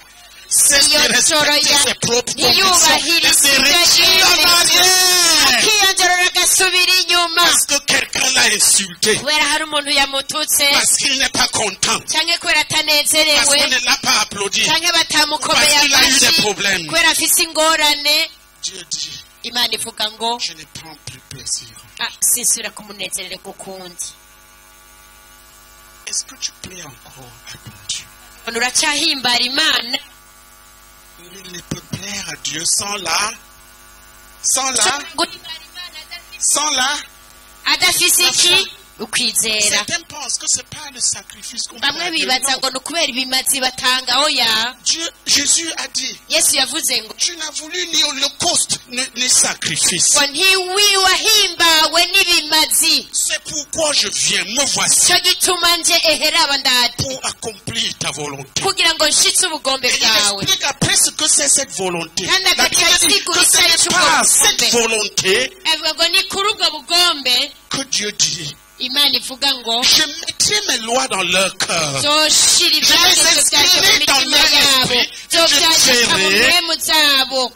cesse de iyo nsoro respecter ses propres convictions, et ntiyubahiriza se ivyo retire en yemeye arrière, akiyongerera agasubira inyuma parce que quelqu'un l'a insulté, kubera hari umuntu yamututse parce qu'il n'est pas content, canke kubera parce atanezerewe qu'on ne l'a pas applaudi, canke batamukomeye parce qu'il a eu amashyi des problèmes. kubera afise ingorane Dieu dit, imana ivuga ngo je ne prends plus plaisir. sinsubira kumunezererwa ukundi Est-ce que tu plais encore à ton Dieu? none uracyahimbara imana Il ne peut plaire à Dieu sans la, guhimbara imana sans la, adafise iki ukwizera Certains pensent que c'est pas le sacrifice qu'on bamwe fait. bibaza ngo ni ukubera ibimazi batanga oya Jésus a dit, yesu yavuze ngo tu n'as voulu ni holocauste ni sacrifice. ngo ntiwahimbawe n'ibimazi C'est pourquoi je viens, me voici, cyo gituma nje eheraba ndati pour accomplir ta volonté. kugira ngo nshitse ubugombe Et il bwawe explique après ce que c'est cette volonté. Kandi La Bible dit que ce n'est pas cette volonté avuga ngo ni kuri ubwo bugombe que Dieu dit. imana ivuga ngo Je mettrai mes lois dans leur cœur. zoshira ibyagezwe byanjye mu mitima yabo zobyandika mu mpemu zabo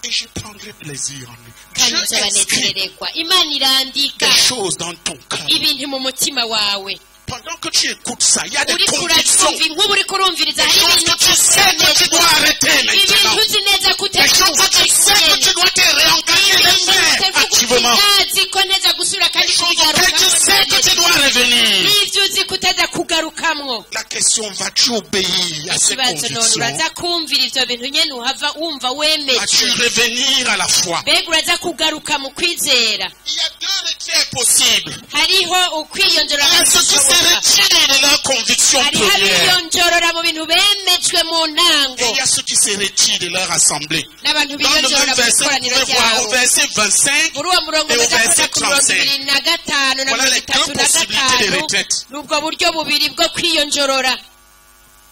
Et je prendrai plaisir en eux. kandi Je inscris nzabanezererwa imana irandika des choses dans ton cœur. ibintu mu mutima wawe Pendant que tu écoutes ça, il y a des uriko convictions. uratumva inkuru uriko urumviriza Des hari choses ibintu que tu sais que tu dois arrêter ibintu maintenant. uzi neza ko Des choses que tu sais que tu dois te réengager et faire activement. utazi ko neza gusubira kandi Des choses que tu sais que tu dois revenir. n'ibyo uzi ko utaza kugarukamwo La question, vas-tu obéir à ces ikibazo none convictions? uraza kumvira ivyo bintu nyene uhava wumva Vas-tu wemejwe revenir à la foi? mbega uraza kugaruka mu kwizera Il y a deux retraits possibles. hariho ukwiyonjora Il y a ceux qui se gashoboka retirent de leur conviction hariho première. abiyonjorora mu bintu bemejwe mu Et ntango il y a ceux qui se retirent de leur assemblée. n'abantu Dans le biyonjorora même mu verset, vous ikoraniro pouvez voir au ryabo verset 25, muri uwo murongo Et au meza verset kuva ku mirongo 35. ibiri na gatanu na Voilà mirongo les itatu deux na possibilités de gatanu retraite. ni ubwo buryo bubiri bwo kwiyonjorora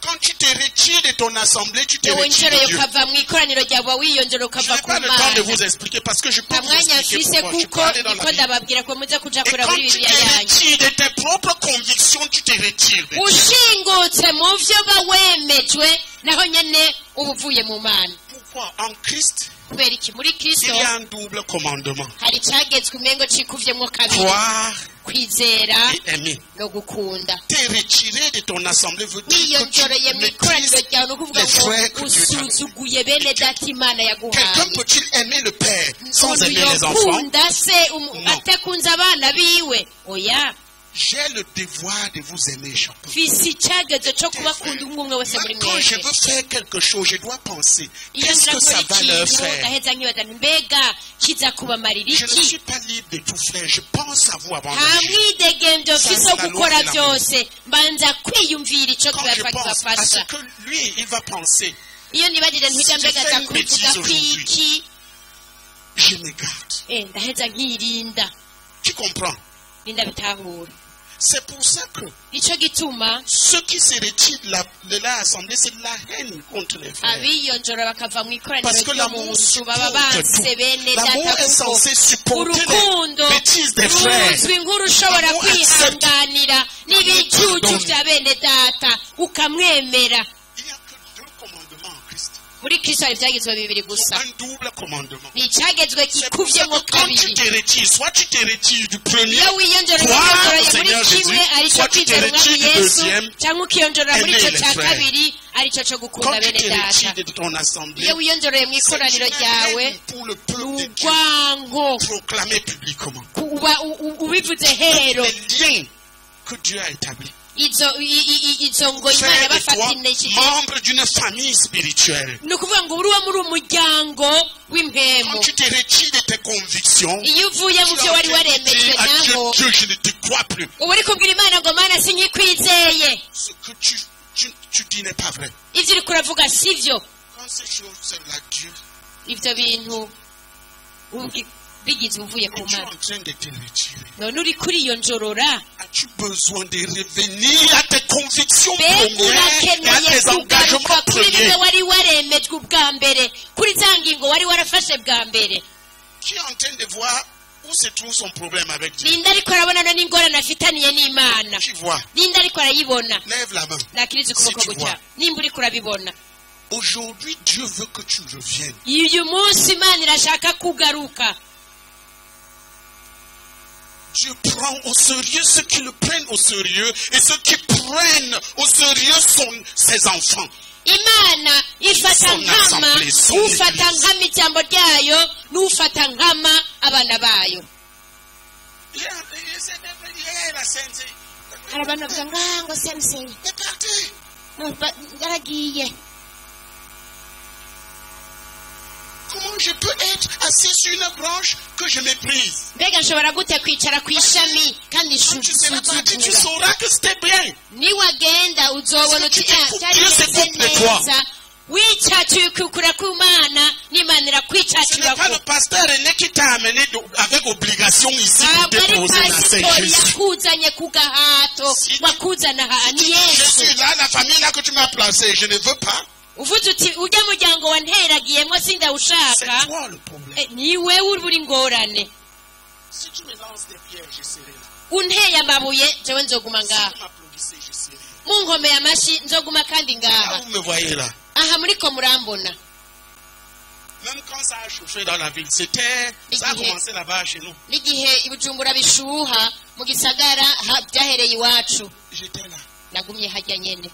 quand tu te retires de ton assemblée, tu te iyo retires winjoroye de Dieu. ukava mu ikoraniro ryawe wiyonjora Je ukava n'ai ku pas le temps de mana vous expliquer parce que je peux nta vous mwanya expliquer mfise pourquoi. Je peux kuko aller dans la niko Bible. ndababwira ko muze kuja Et kureba quand muri tu bibiliya te yanyu retires de tes propres convictions, tu te retires de Dieu. ushingutse mu vyo ba wemejwe naho nyene uba uvuye mu mana Pourquoi? En Christ, kubera iki muri il kristo y a un double commandement. hari icagezwe umengo cikuvyemwo kabiri Croire kwizera et aimer. no gukunda Te retirer de ton assemblée veut dire que wiyonjoreye tu mu ikoraniro maîtrises ryawe ni ukuvuga les ngo frères que Dieu t'a. usuzuguye bene data imana Quelqu'un yaguhaye peut-il aimer le Père sans umuntu aimer les enfants? yokunda se Non. atakunze abana biwe oya J'ai le devoir de vous aimer chacun. mfise icagezo co kubakunda umwe umwe wese muri Quand je mwese veux faire quelque chose, je dois penser, iyo qu'est-ce que ça ndakora va leur ikintu faire? ndaheza nkibaza nti mbega kiza kubamarira Je ne iki suis pas libre de tout faire. Je pense à vous avant nta d'agir. mwidegemvyo mfise wo gukora vyose mbanza kwiyumvira ico Quand je pense à ce kibafasha que lui, il va penser, iyo nibagije ntija mbega aza kubivuga kwiki je me garde. ndaheza nkirinda Tu comprends? ndabitahura C'est pour ça que nico gituma ceux qui se retirent de l'assemblée, c'est de la haine contre les frères. abiyonjora bakava mu ikoraniro Parce que ryo l'amour mu nzu supporte baba banse tout. bene L'amour data est kuko censé supporter urukundo les bêtises des frères. ruzwi nkuru ushobora L'amour accepte. kwihanganira n'ibicucu Pardon. vya bene data ukamwemera Il n'y a que deux commandements en Christ. muri kristo hari ivyagezwe bibiri gusa Un double commandement. ni icagezwe C'est pour ça gikuvyemwo que quand tu kabiri te retires, soit tu te retires du premier, iyo wiyonjora croire wiyonjoreye au muri Seigneur kimwe Jésus, arico soit tu te kwizera umwami retires du yesu deuxième, cyangwa ukiyonjorera muri ico aimer ca les frères. kabiri arico co gukunda quand tu bene te data retires de ton assemblée, iyo wiyonjoreye mu c'est ikoraniro une ryawe haine pour le peuple de Dieu, urwango proclamé publiquement. ubivuze hero Les liens que Dieu a établis. izo ngo imana Faire de toi yabafatanishije membre d'une famille spirituelle. ni ukuvuga ngo uriwo muri umuryango w'impemu Quand tu te retires de tes convictions, iyo uvuye mu tu byo wari as envie de waremejwe dire à Dieu, naho Dieu, je ne te crois plus. uba uri kubwira imana ngo mana sinyikwizeye Ce que tu dis n'est pas vrai. ibyo uri kuravuga si byo Quand ces choses-là, Dieu, ibyo bintu bigize uvuye ku mais tu es mana en train de te retirer. none uri kuri iyo njorora As-tu besoin de revenir à tes convictions mbega premières et à urakeneye tes engagements kugaruka kuri bimwe premiers? wari waremejwe ubwa mbere kuri za ngingo wari warafashe bwa mbere Qui est en train de voir où se trouve son problème avec Dieu? ninde ariko arabonana n'ingorane afitaniye n'imana Tu vois, ninde ariko arayibona lève la main. nakiriza ukuboko Si tu gutya vois. nimba uriko urabibona Aujourd'hui, Dieu veut que tu reviennes. uyu munsi imana irashaka kugaruka Dieu prend au sérieux ceux qui le prennent au sérieux et ceux qui prennent au sérieux ses enfants. imana ifata Son nkama assemblée, son ufata église. nkama ijambo ryayo n'ufata nkama abana bayo hari abantu bavuga ngo semuseri yaragiye comment je peux être assis sur une branche que je méprise? mbega nshobora gute kwicara ku ishami kandi Quand tu seras parti, tu nsuzugura sauras que c'était bien. niwagenda uzobona uti cyari bimeze neza wicacikukura ku mana n'imana Ce n'est pas irakwicacirako le pasteur René qui t'a amené avec obligation ici pour ntabwo ari déposer la pasitori Saint Jésus. yakuzanye ku gahato wakuzana aha ni Je yesu suis là, la famille là que tu m'as placé, je ne veux pas. uvuze uti ujya muryango wanteragiyemo C'est sindawushaka toi le problème. ni wewe uri ingorane Si tu me lances des pierres, je serai là. unteye amabuye jewe nzoguma Si ngaha vous m'applaudissez, je serai là. munkomeye amashi nzoguma kandi Là, ngaha vous me voyez là. aha muriko murambona Même quand ça a chauffé dans la ville, c'était, ça a commencé là-bas chez nous. n'igihe ibijumbura bishuha mu gisagara byahereye iwacu J'étais là. nagumye hajya nyene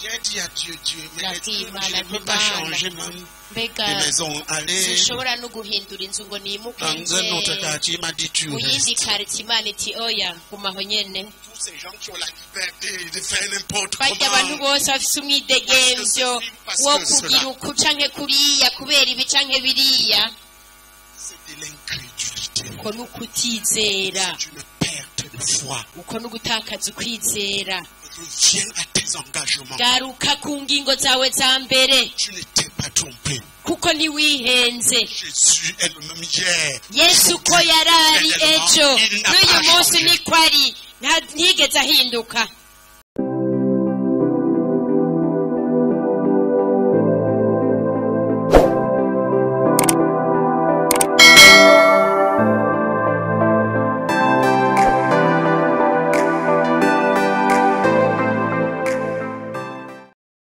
J'ai dit à Dieu, mais La est-ce vie, que ma- je la ne peux vie, pas ma- changer même mbega de maison, aller sinshobora no guhindura inzu ngo nimuke dans un autre nje quartier. Il m'a dit, tu mu yindi restes. karitsiye imana iti oya gumaho nyene Tous ces gens qui ont la liberté de faire n'importe bajya abantu comment. bose bafise umwidegemvyo wo kugira uku canke kuriya kubera ibi canke biriya C'est de l'incrédulité. uko ni ukutizera C'est une perte de foi. uko ni ugutakaza ukwizera Reviens à tes engagements. garuka ku ngingo zawe za mbere Tu ne t'es pas trompé. kuko ntiwihenze Jésus est le même hier. yesu ko yari ari ejo Il n'a n'uyu pas munsi changé. niko ari ntigeze ahinduka